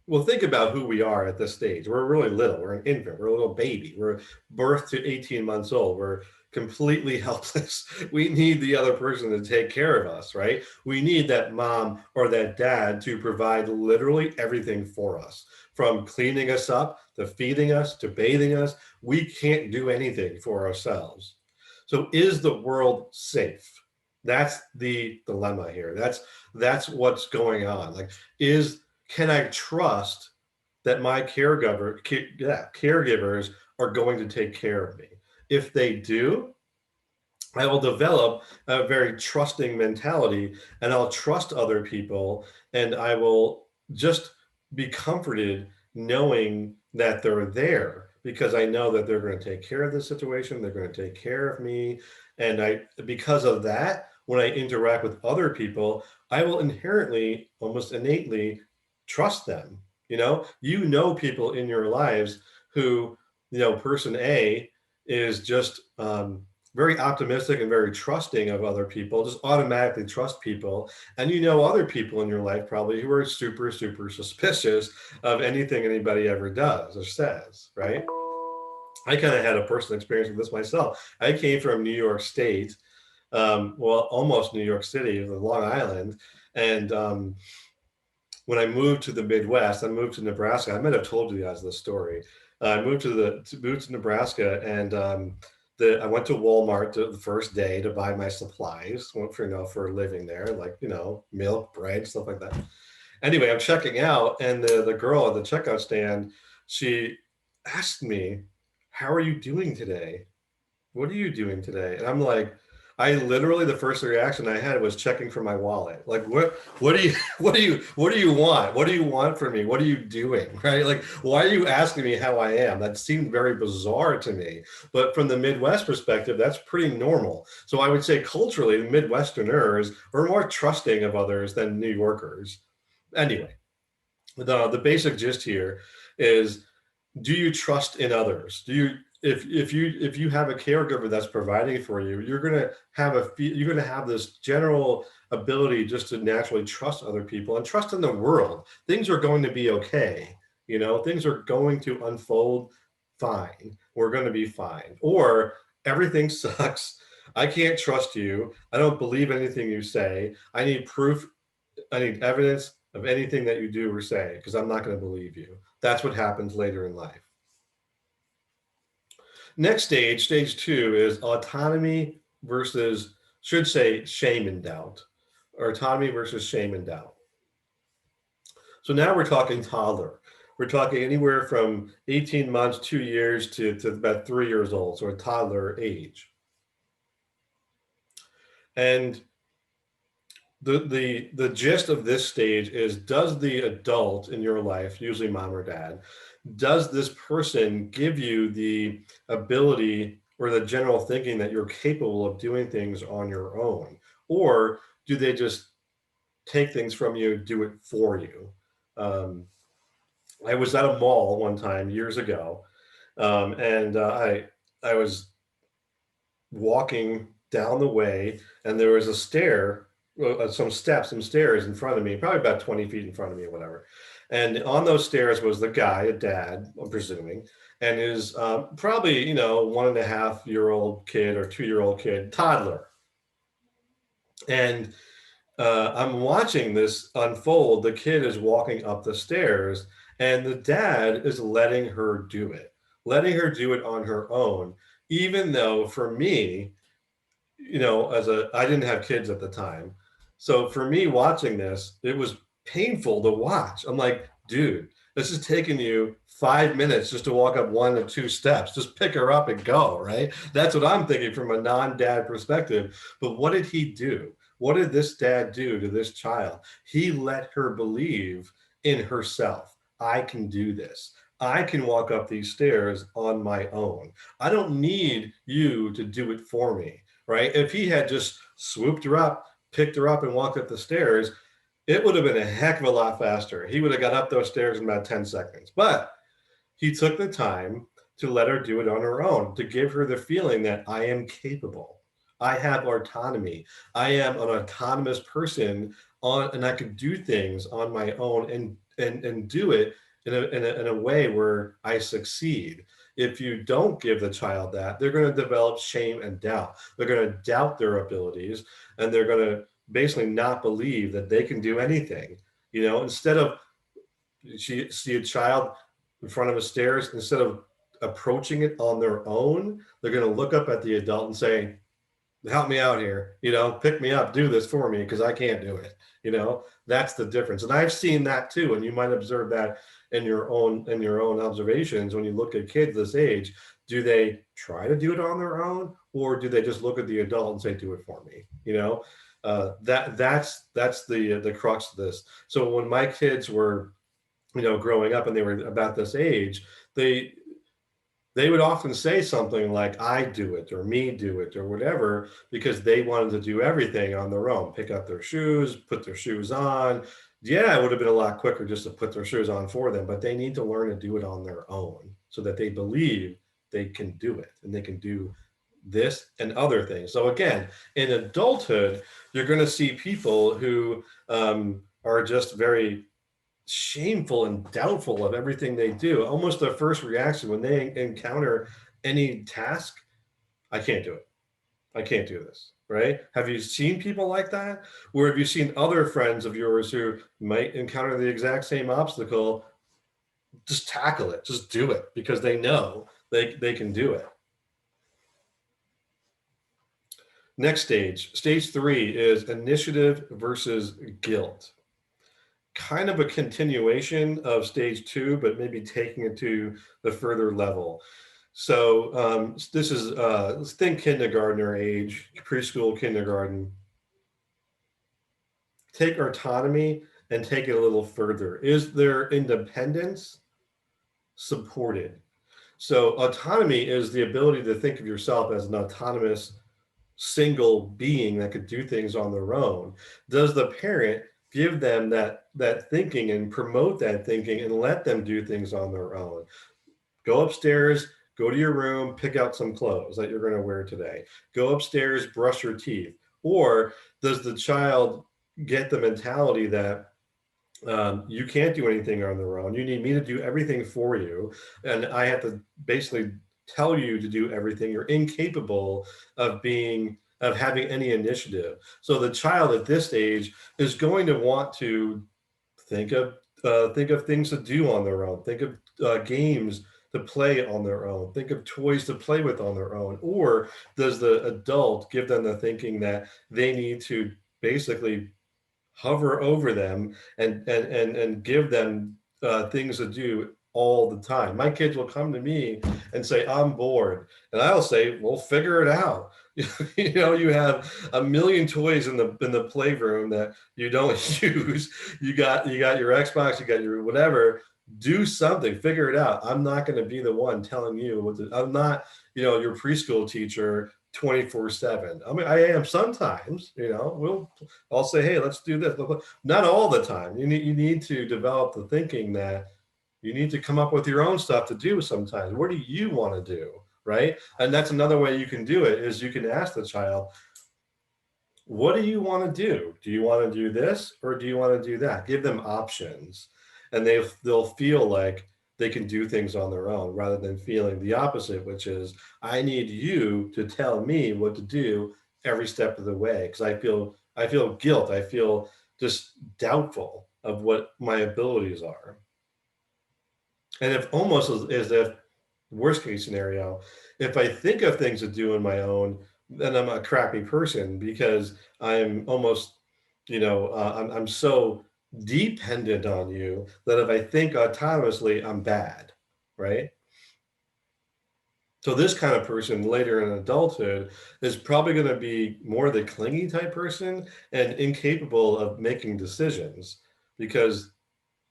well, think about who we are at this stage. We're really little. We're an infant. We're a little baby. We're birth to 18 months old. We're completely helpless. We need the other person to take care of us, right? We need that mom or that dad to provide literally everything for us, from cleaning us up to feeding us to bathing us. We can't do anything for ourselves. So is the world safe? That's the dilemma here. That's what's going on. Like, can I trust that my caregivers are going to take care of me? If they do, I will develop a very trusting mentality, and I'll trust other people, and I will just be comforted knowing that they're there, because I know that they're going to take care of the situation, they're going to take care of me. And because of that, when I interact with other people, I will inherently, almost innately, trust them. People in your lives who, person A is just very optimistic and very trusting of other people, just automatically trust people. And other people in your life probably who are super, super suspicious of anything anybody ever does or says, right? I kind of had a personal experience with this myself. I came from New York State, almost New York City, Long Island. And when I moved to the Midwest, I moved to Nebraska. I might have told you guys this story. I moved to Nebraska, and I went to Walmart the first day to buy my supplies for a living there, like milk, bread, stuff like that. Anyway, I'm checking out, and the girl at the checkout stand, she asked me, "How are you doing today? What are you doing today?" And I'm like, I literally, the first reaction I had was checking for my wallet. Like, what do you want? What do you want from me? What are you doing? Right? Like, why are you asking me how I am? That seemed very bizarre to me. But from the Midwest perspective, that's pretty normal. So I would say culturally, the Midwesterners are more trusting of others than New Yorkers. Anyway, the basic gist here is, do you trust in others? If you have a caregiver that's providing for you, you're gonna have this general ability just to naturally trust other people and trust in the world. Things are going to be okay. Things are going to unfold fine. We're going to be fine. Or everything sucks. I can't trust you. I don't believe anything you say. I need proof. I need evidence of anything that you do or say, because I'm not going to believe you. That's what happens later in life. Next stage 2, is autonomy versus, should say, shame and doubt, or autonomy versus shame and doubt. So now we're talking toddler. We're talking anywhere from 18 months, 2 years to about 3 years old, so a toddler age. And the gist of this stage is, does the adult in your life, usually mom or dad, does this person give you the ability or the general thinking that you're capable of doing things on your own? Or do they just take things from you, do it for you? I was at a mall one time years ago, and I was walking down the way, and there was a some stairs in front of me, probably about 20 feet in front of me or whatever. And on those stairs was the guy, a dad, I'm presuming, and his probably, 1.5-year-old kid or 2-year-old kid, toddler. And I'm watching this unfold. The kid is walking up the stairs, and the dad is letting her do it on her own, even though for me, I didn't have kids at the time. So for me watching this, it was painful to watch. I'm like, dude, this is taking you 5 minutes just to walk up 1 or 2 steps. Just pick her up and go, right? That's what I'm thinking from a non-dad perspective. But what did he do? What did this dad do to this child? He let her believe in herself. I can do this. I can walk up these stairs on my own. I don't need you to do it for me, right? If he had just swooped her up, picked her up and walked up the stairs, it would have been a heck of a lot faster. He would have got up those stairs in about 10 seconds. But he took the time to let her do it on her own, to give her the feeling that I am capable. I have autonomy. I am an autonomous person and I can do things on my own and do it in a way where I succeed. If you don't give the child that, they're going to develop shame and doubt. They're going to doubt their abilities, and they're going to basically not believe that they can do anything. Instead of see a child in front of a stairs, instead of approaching it on their own, they're going to look up at the adult and say, help me out here, pick me up, do this for me because I can't do it. That's the difference. And I've seen that too. And you might observe that in your own observations. When you look at kids this age, do they try to do it on their own, or do they just look at the adult and say, do it for me? That's the crux of this. So when my kids were growing up and they were about this age, they would often say something like, I do it, or me do it, or whatever, because they wanted to do everything on their own, pick up their shoes, put their shoes on. Yeah, it would have been a lot quicker just to put their shoes on for them, but they need to learn to do it on their own so that they believe they can do it and they can do this and other things. So again, in adulthood, you're going to see people who are just very shameful and doubtful of everything they do. Almost their first reaction when they encounter any task, I can't do it. I can't do this, right? Have you seen people like that? Or have you seen other friends of yours who might encounter the exact same obstacle? Just tackle it, just do it, because they know they can do it. Next stage, stage 3, is initiative versus guilt. Kind of a continuation of stage 2, but maybe taking it to the further level. So this is, let's think kindergartner age, preschool, kindergarten. Take autonomy and take it a little further. Is their independence supported? So autonomy is the ability to think of yourself as an autonomous single being that could do things on their own. Does the parent give them that thinking and promote that thinking and let them do things on their own? Go upstairs, go to your room, pick out some clothes that you're going to wear today. Go upstairs, brush your teeth. Or does the child get the mentality that you can't do anything on their own? You need me to do everything for you, and I have to basically tell you to do everything. You're incapable of having any initiative. So the child at this age is going to want to think of things to do on their own, think of games to play on their own, think of toys to play with on their own. Or does the adult give them the thinking that they need to basically hover over them and give them things to do all the time? My kids will come to me and say, I'm bored. And I'll say, well, figure it out. You have a million toys in the playroom that you don't use. You got your Xbox, you got your whatever. Do something, figure it out. I'm not going to be the one telling you what to, I'm not, your preschool teacher 24/7. I mean, I am sometimes, I'll say, hey, let's do this. Not all the time. You need to develop the thinking that you need to come up with your own stuff to do sometimes. What do you want to do, right? And that's another way you can do it, is you can ask the child, what do you want to do? Do you want to do this, or do you want to do that? Give them options, and they'll feel like they can do things on their own, rather than feeling the opposite, which is, I need you to tell me what to do every step of the way, because I feel guilt. I feel just doubtful of what my abilities are. And if almost as if, worst case scenario, if I think of things to do on my own, then I'm a crappy person, because I'm almost, I'm so dependent on you that if I think autonomously, I'm bad, right? So this kind of person later in adulthood is probably going to be more the clingy type person and incapable of making decisions, because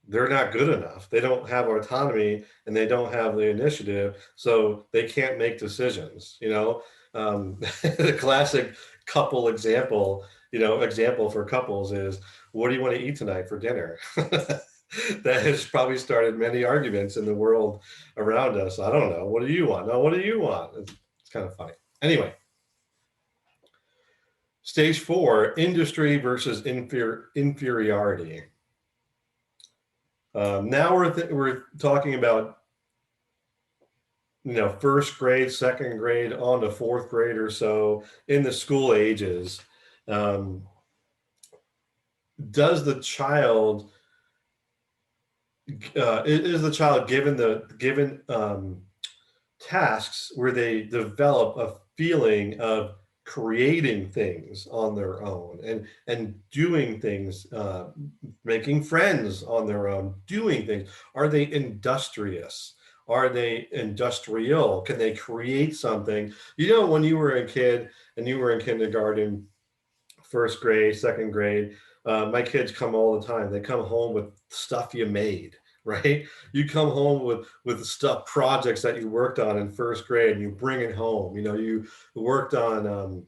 they're not good enough. They don't have autonomy and they don't have the initiative, so they can't make decisions. The classic couple example for couples is, what do you want to eat tonight for dinner? That has probably started many arguments in the world around us. I don't know. What do you want? No, what do you want? It's kind of funny. Anyway, Stage 4, industry versus inferiority. Now we're talking about, first grade, second grade, on to fourth grade or so in the school ages. Does the child is the child given tasks where they develop a feeling of creating things on their own and doing things, making friends on their own, doing things? Are they industrious? Are they industrial? Can they create something? When you were a kid and you were in kindergarten, first grade, second grade, my kids come all the time. They come home with stuff you made, right? You come home with stuff, projects that you worked on in first grade, and you bring it home. You worked on,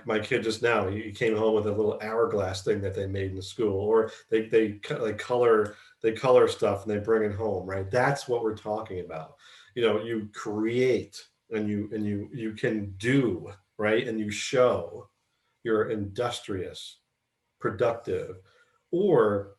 my kid just now, he came home with a little hourglass thing that they made in school, or they color stuff and they bring it home, right? That's what we're talking about. You create and you can do, right? And you show. You're industrious, productive, or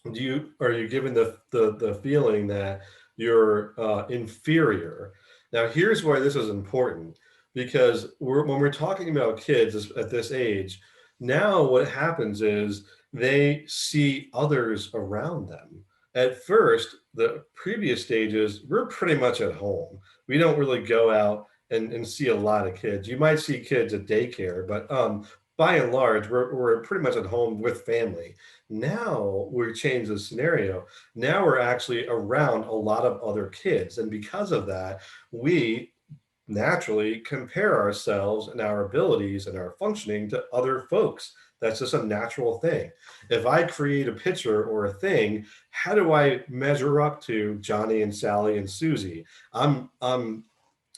are you given the feeling that you're inferior? Now, here's why this is important, because when we're talking about kids at this age, now what happens is they see others around them. At first, the previous stages, we're pretty much at home. We don't really go out and see a lot of kids. You might see kids at daycare, but by and large, we're pretty much at home with family. Now we change the scenario. Now we're actually around a lot of other kids. And because of that, we naturally compare ourselves and our abilities and our functioning to other folks. That's just a natural thing. If I create a picture or a thing, how do I measure up to Johnny and Sally and Susie? I'm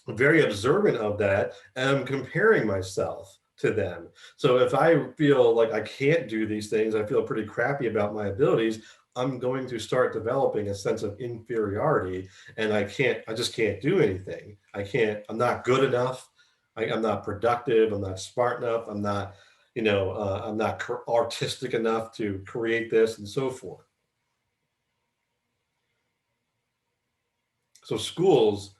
very observant of that, and I'm comparing myself to them. So if I feel like I can't do these things, I feel pretty crappy about my abilities, I'm going to start developing a sense of inferiority, and I just can't do anything. I'm not good enough. I'm not productive. I'm not smart enough. I'm not, I'm not artistic enough to create this, and so forth. So schools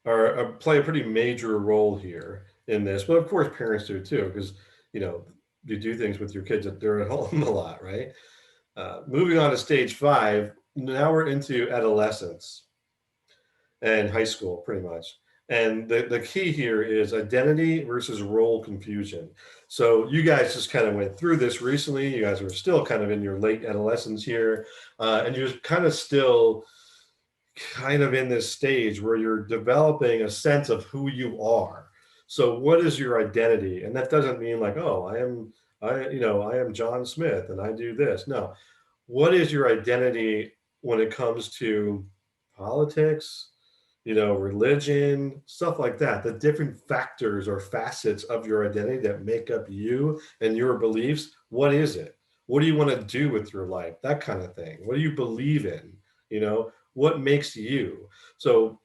play a pretty major role here in this, but of course parents do too, because you do things with your kids that they're at home a lot, right? Moving on to stage 5, now we're into adolescence and high school, pretty much. And the key here is identity versus role confusion. So you guys just kind of went through this recently. You guys are still kind of in your late adolescence here, and you're kind of still in this stage where you're developing a sense of who you are. So what is your identity? And that doesn't mean like, oh, I am John Smith and I do this. No. What is your identity when it comes to politics, religion, stuff like that? The different factors or facets of your identity that make up you and your beliefs. What is it? What do you want to do with your life? That kind of thing. What do you believe in? What makes you? So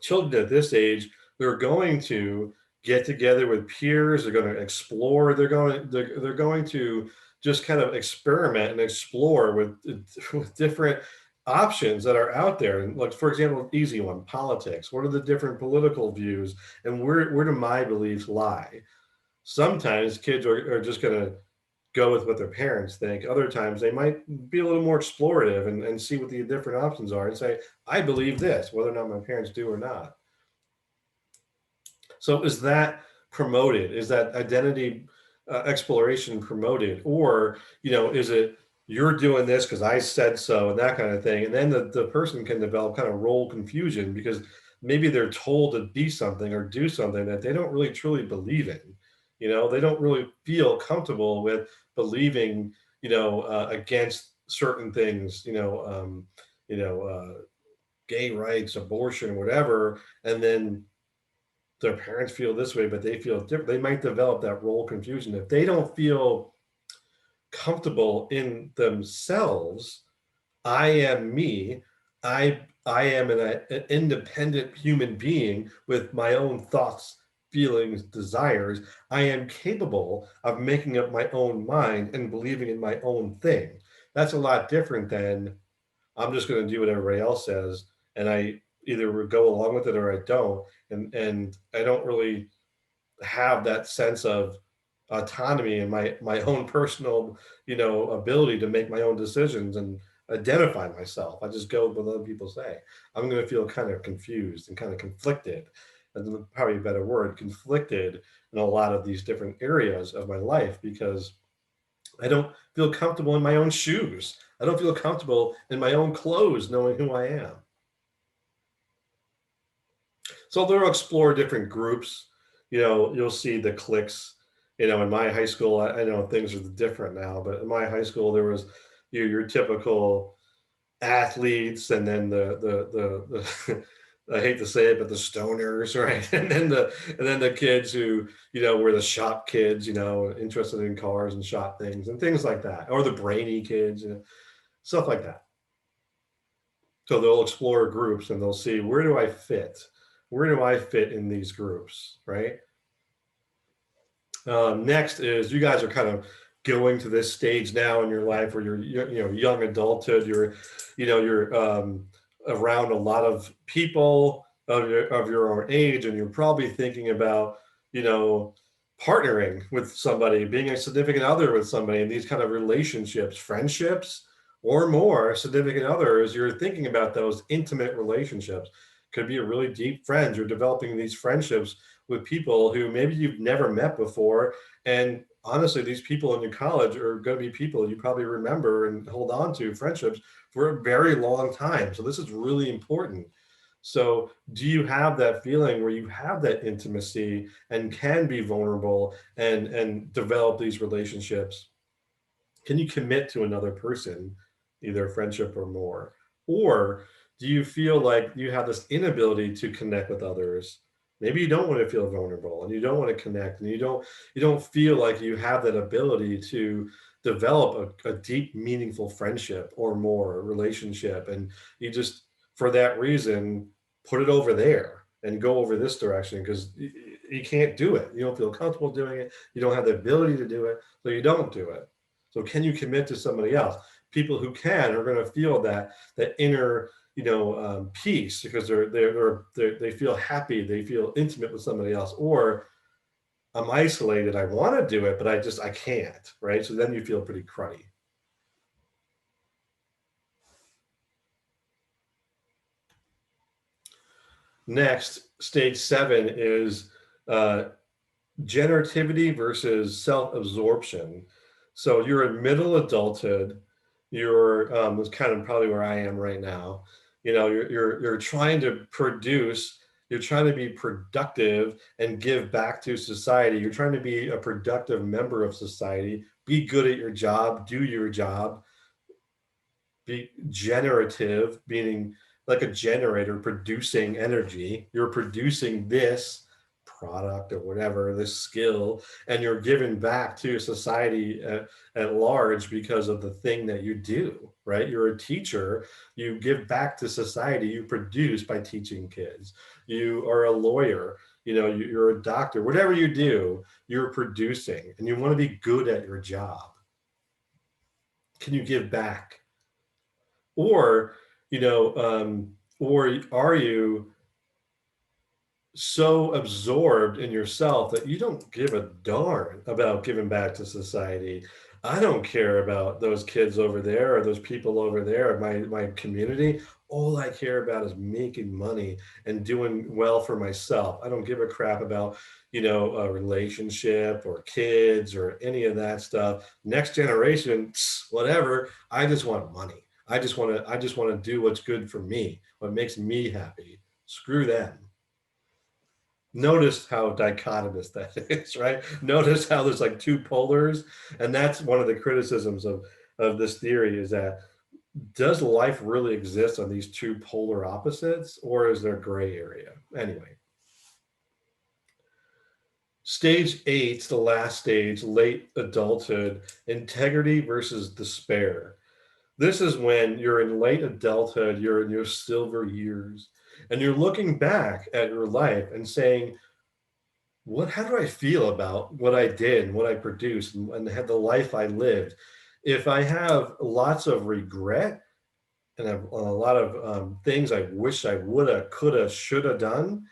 children at this age, they're going to get together with peers. They're going to explore. They're going to just kind of experiment and explore with different options that are out there. And like, for example, easy one, politics. What are the different political views, and where do my beliefs lie? Sometimes kids are just going to go with what their parents think. Other times they might be a little more explorative and see what the different options are and say, I believe this, whether or not my parents do or not. So is that promoted? Is that identity exploration promoted? Or, is it you're doing this because I said so and that kind of thing? And then the person can develop kind of role confusion because maybe they're told to be something or do something that they don't really truly believe in. They don't really feel comfortable with believing, against certain things, gay rights, abortion, whatever, and then their parents feel this way, but they feel different. They might develop that role confusion if they don't feel comfortable in themselves. I am me. I am an independent human being with my own thoughts, feelings, desires. I am capable of making up my own mind and believing in my own thing. That's a lot different than I'm just going to do what everybody else says, and I either go along with it or I don't, and I don't really have that sense of autonomy and my own personal, ability to make my own decisions and identify myself. I just go with what other people say. I'm going to feel kind of confused and kind of conflicted, and probably a better word, conflicted in a lot of these different areas of my life because I don't feel comfortable in my own shoes. I don't feel comfortable in my own clothes, knowing who I am. So they'll explore different groups. You'll see the cliques. In my high school, I know things are different now, but in my high school, there was your typical athletes, and then the I hate to say it, but the stoners, right? And then the kids who were the shop kids, interested in cars and shop things and things like that, or the brainy kids, stuff like that. So they'll explore groups and they'll see, where do I fit? Where do I fit in these groups, right? Next is, you guys are kind of going to this stage now in your life where you're young adulthood. You're around a lot of people of your own age, and you're probably thinking about partnering with somebody, being a significant other with somebody, in these kind of relationships, friendships, or more significant others. You're thinking about those intimate relationships. Could be a really deep friends. You're developing these friendships with people who maybe you've never met before. And honestly, these people in your college are going to be people you probably remember and hold on to friendships for a very long time. So this is really important. So do you have that feeling where you have that intimacy and can be vulnerable and develop these relationships? Can you commit to another person, either friendship or more? Or do you feel like you have this inability to connect with others? Maybe you don't want to feel vulnerable and you don't want to connect, and you don't feel like you have that ability to develop a deep, meaningful friendship or more relationship. And you just, for that reason, put it over there and go over this direction because you can't do it. You don't feel comfortable doing it. You don't have the ability to do it, so you don't do it. So can you commit to somebody else? People who can are going to feel that inner peace because they feel happy, they feel intimate with somebody else. Or I'm isolated, I want to do it, but I can't, right? So then you feel pretty cruddy. Next, stage 7 is generativity versus self-absorption. So you're in middle adulthood. You're it's kind of probably where I am right now. You're trying to produce. You're trying to be productive and give back to society. You're trying to be a productive member of society. Be good at your job. Do your job. Be generative, meaning like a generator producing energy. You're producing this product or whatever, this skill, and you're giving back to society at large because of the thing that you do, right? You're a teacher, you give back to society, you produce by teaching kids. You are a lawyer, you're a doctor, whatever you do, you're producing, and you want to be good at your job. Can you give back? Or, or are you so absorbed in yourself that you don't give a darn about giving back to society? I don't care about those kids over there or those people over there, my community. All I care about is making money and doing well for myself. I don't give a crap about, a relationship or kids or any of that stuff. Next generation, whatever. I just want money. I just want to do what's good for me, what makes me happy. Screw them. Notice how dichotomous that is, right? Notice how there's like two polars. And that's one of the criticisms of this theory, is that, does life really exist on these two polar opposites, or is there gray area? Anyway. Stage 8, the last stage, late adulthood, integrity versus despair. This is when you're in late adulthood, you're in your silver years, and you're looking back at your life and saying, how do I feel about what I did and what I produced and had the life I lived? If I have lots of regret and a lot of things I wish I woulda, coulda, shoulda done,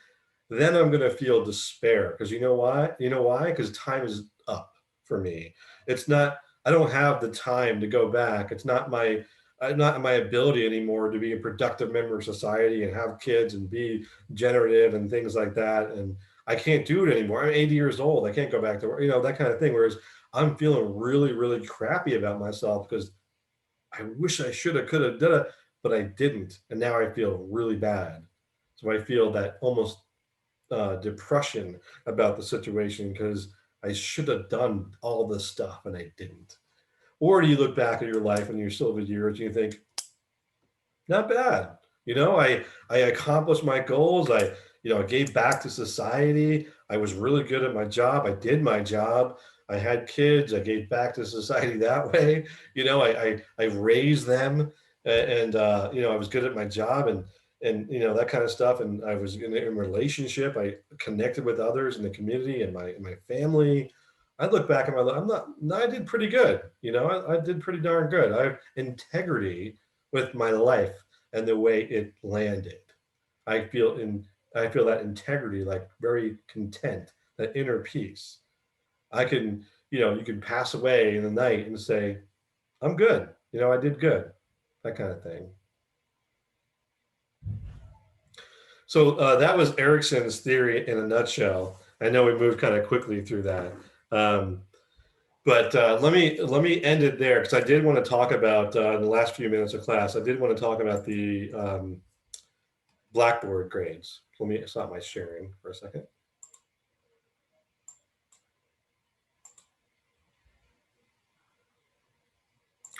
then I'm gonna feel despair. Because you know why? You know why? Because time is up for me. It's not. I don't have the time to go back. It's not my ability anymore to be a productive member of society and have kids and be generative and things like that. And I can't do it anymore. I'm 80 years old. I can't go back to work. That kind of thing. Whereas I'm feeling really, really crappy about myself because I wish I shoulda, coulda, did it, but I didn't. And now I feel really bad. So I feel that almost depression about the situation because I should have done all this stuff and I didn't. Or do you look back at your life and your silver years and you think, not bad. I accomplished my goals. I gave back to society. I was really good at my job. I did my job. I had kids. I gave back to society that way. I raised them, and I was good at my job and that kind of stuff. And I was in a relationship. I connected with others in the community and my family. I look back at my life. I did pretty good. I did pretty darn good. I have integrity with my life and the way it landed. I feel that integrity, like very content, that inner peace. I can, you can pass away in the night and say, I'm good. I did good. That kind of thing. So that was Erickson's theory in a nutshell. I know we moved kind of quickly through that. But let me end it there because I did want to talk about in the last few minutes of class. I did want to talk about the Blackboard grades. Let me stop my sharing for a second.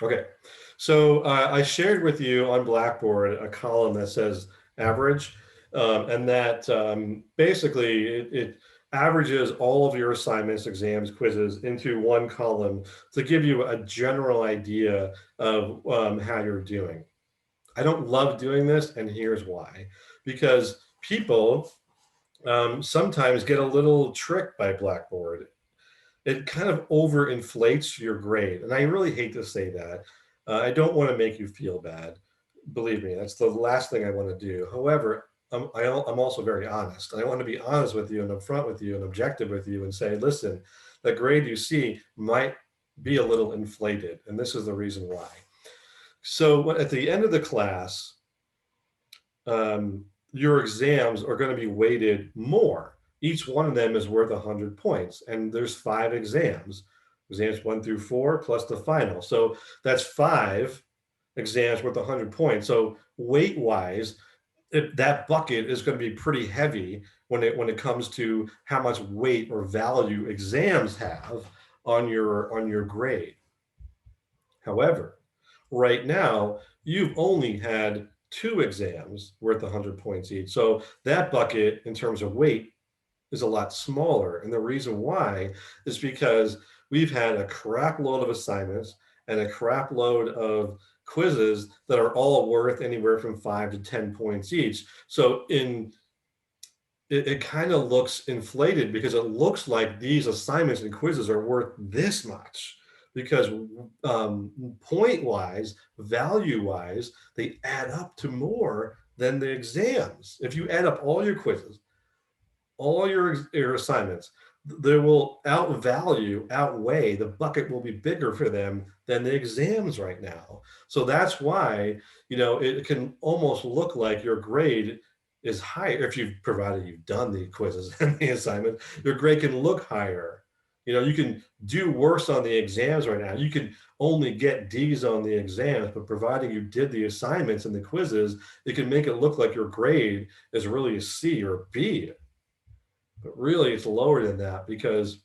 Okay, so I shared with you on Blackboard a column that says average, and that basically it averages all of your assignments, exams, quizzes into one column to give you a general idea of how you're doing. I don't love doing this, and here's why. Because people sometimes get a little tricked by Blackboard. It kind of overinflates your grade. And I really hate to say that. I don't want to make you feel bad. Believe me, that's the last thing I want to do. However, I'm also very honest. I want to be honest with you and upfront with you and objective with you and say, listen, the grade you see might be a little inflated. And this is the reason why. So at the end of the class, your exams are going to be weighted more. Each one of them is worth 100 points. And there's 5 exams 1 through 4 plus the final. So that's 5 exams worth 100 points. So weight wise, that bucket is going to be pretty heavy when it comes to how much weight or value exams have on your grade. However, right now you've only had 2 exams worth 100 points each. So that bucket in terms of weight is a lot smaller. And the reason why is because we've had a crap load of assignments and a crap load of quizzes that are all worth anywhere from 5 to 10 points each. So it kind of looks inflated because it looks like these assignments and quizzes are worth this much because point-wise, value-wise, they add up to more than the exams. If you add up all your quizzes, all your assignments, they will outweigh, the bucket will be bigger for them than the exams right now. So that's why, it can almost look like your grade is higher if provided you've done the quizzes and the assignment, your grade can look higher. You can do worse on the exams right now. You can only get D's on the exams, but providing you did the assignments and the quizzes, it can make it look like your grade is really a C or a B. But really it's lower than that because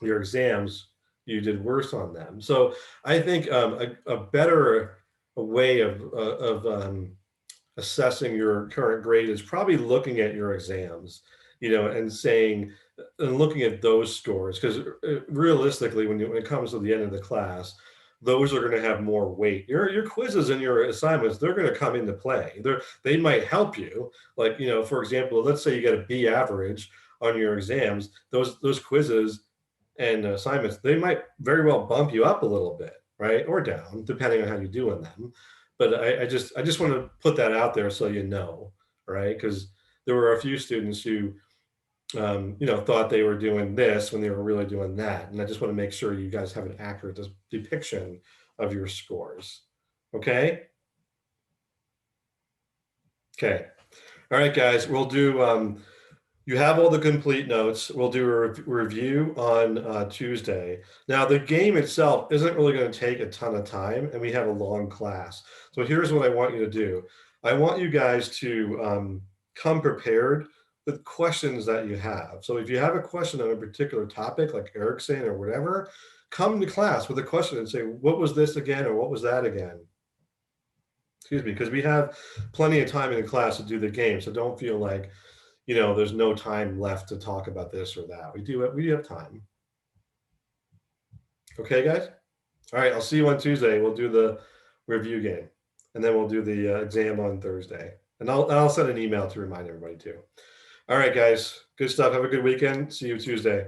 your exams, you did worse on them. So I think a better way of assessing your current grade is probably looking at your exams, and saying, and looking at those scores, because realistically, when it comes to the end of the class, those are going to have more weight. Your quizzes and your assignments, they're going to come into play. They might help you. Like, for example, let's say you get a B average on your exams, those quizzes and assignments, they might very well bump you up a little bit, right? Or down, depending on how you do on them. But I just want to put that out there so you know, right? Because there were a few students who thought they were doing this when they were really doing that. And I just want to make sure you guys have an accurate depiction of your scores. Okay? Okay. All right, guys, we'll do, you have all the complete notes. We'll do a review on Tuesday. Now, the game itself isn't really going to take a ton of time, and we have a long class. So here's what I want you to do. I want you guys to come prepared with questions that you have. So if you have a question on a particular topic, like Eric's saying or whatever, come to class with a question and say, what was this again, or what was that again? Excuse me, because we have plenty of time in the class to do the game. So don't feel like, there's no time left to talk about this or that. We have time. Okay, guys? All right, I'll see you on Tuesday. We'll do the review game, and then we'll do the exam on Thursday. And I'll send an email to remind everybody too. All right, guys, good stuff. Have a good weekend. See you Tuesday.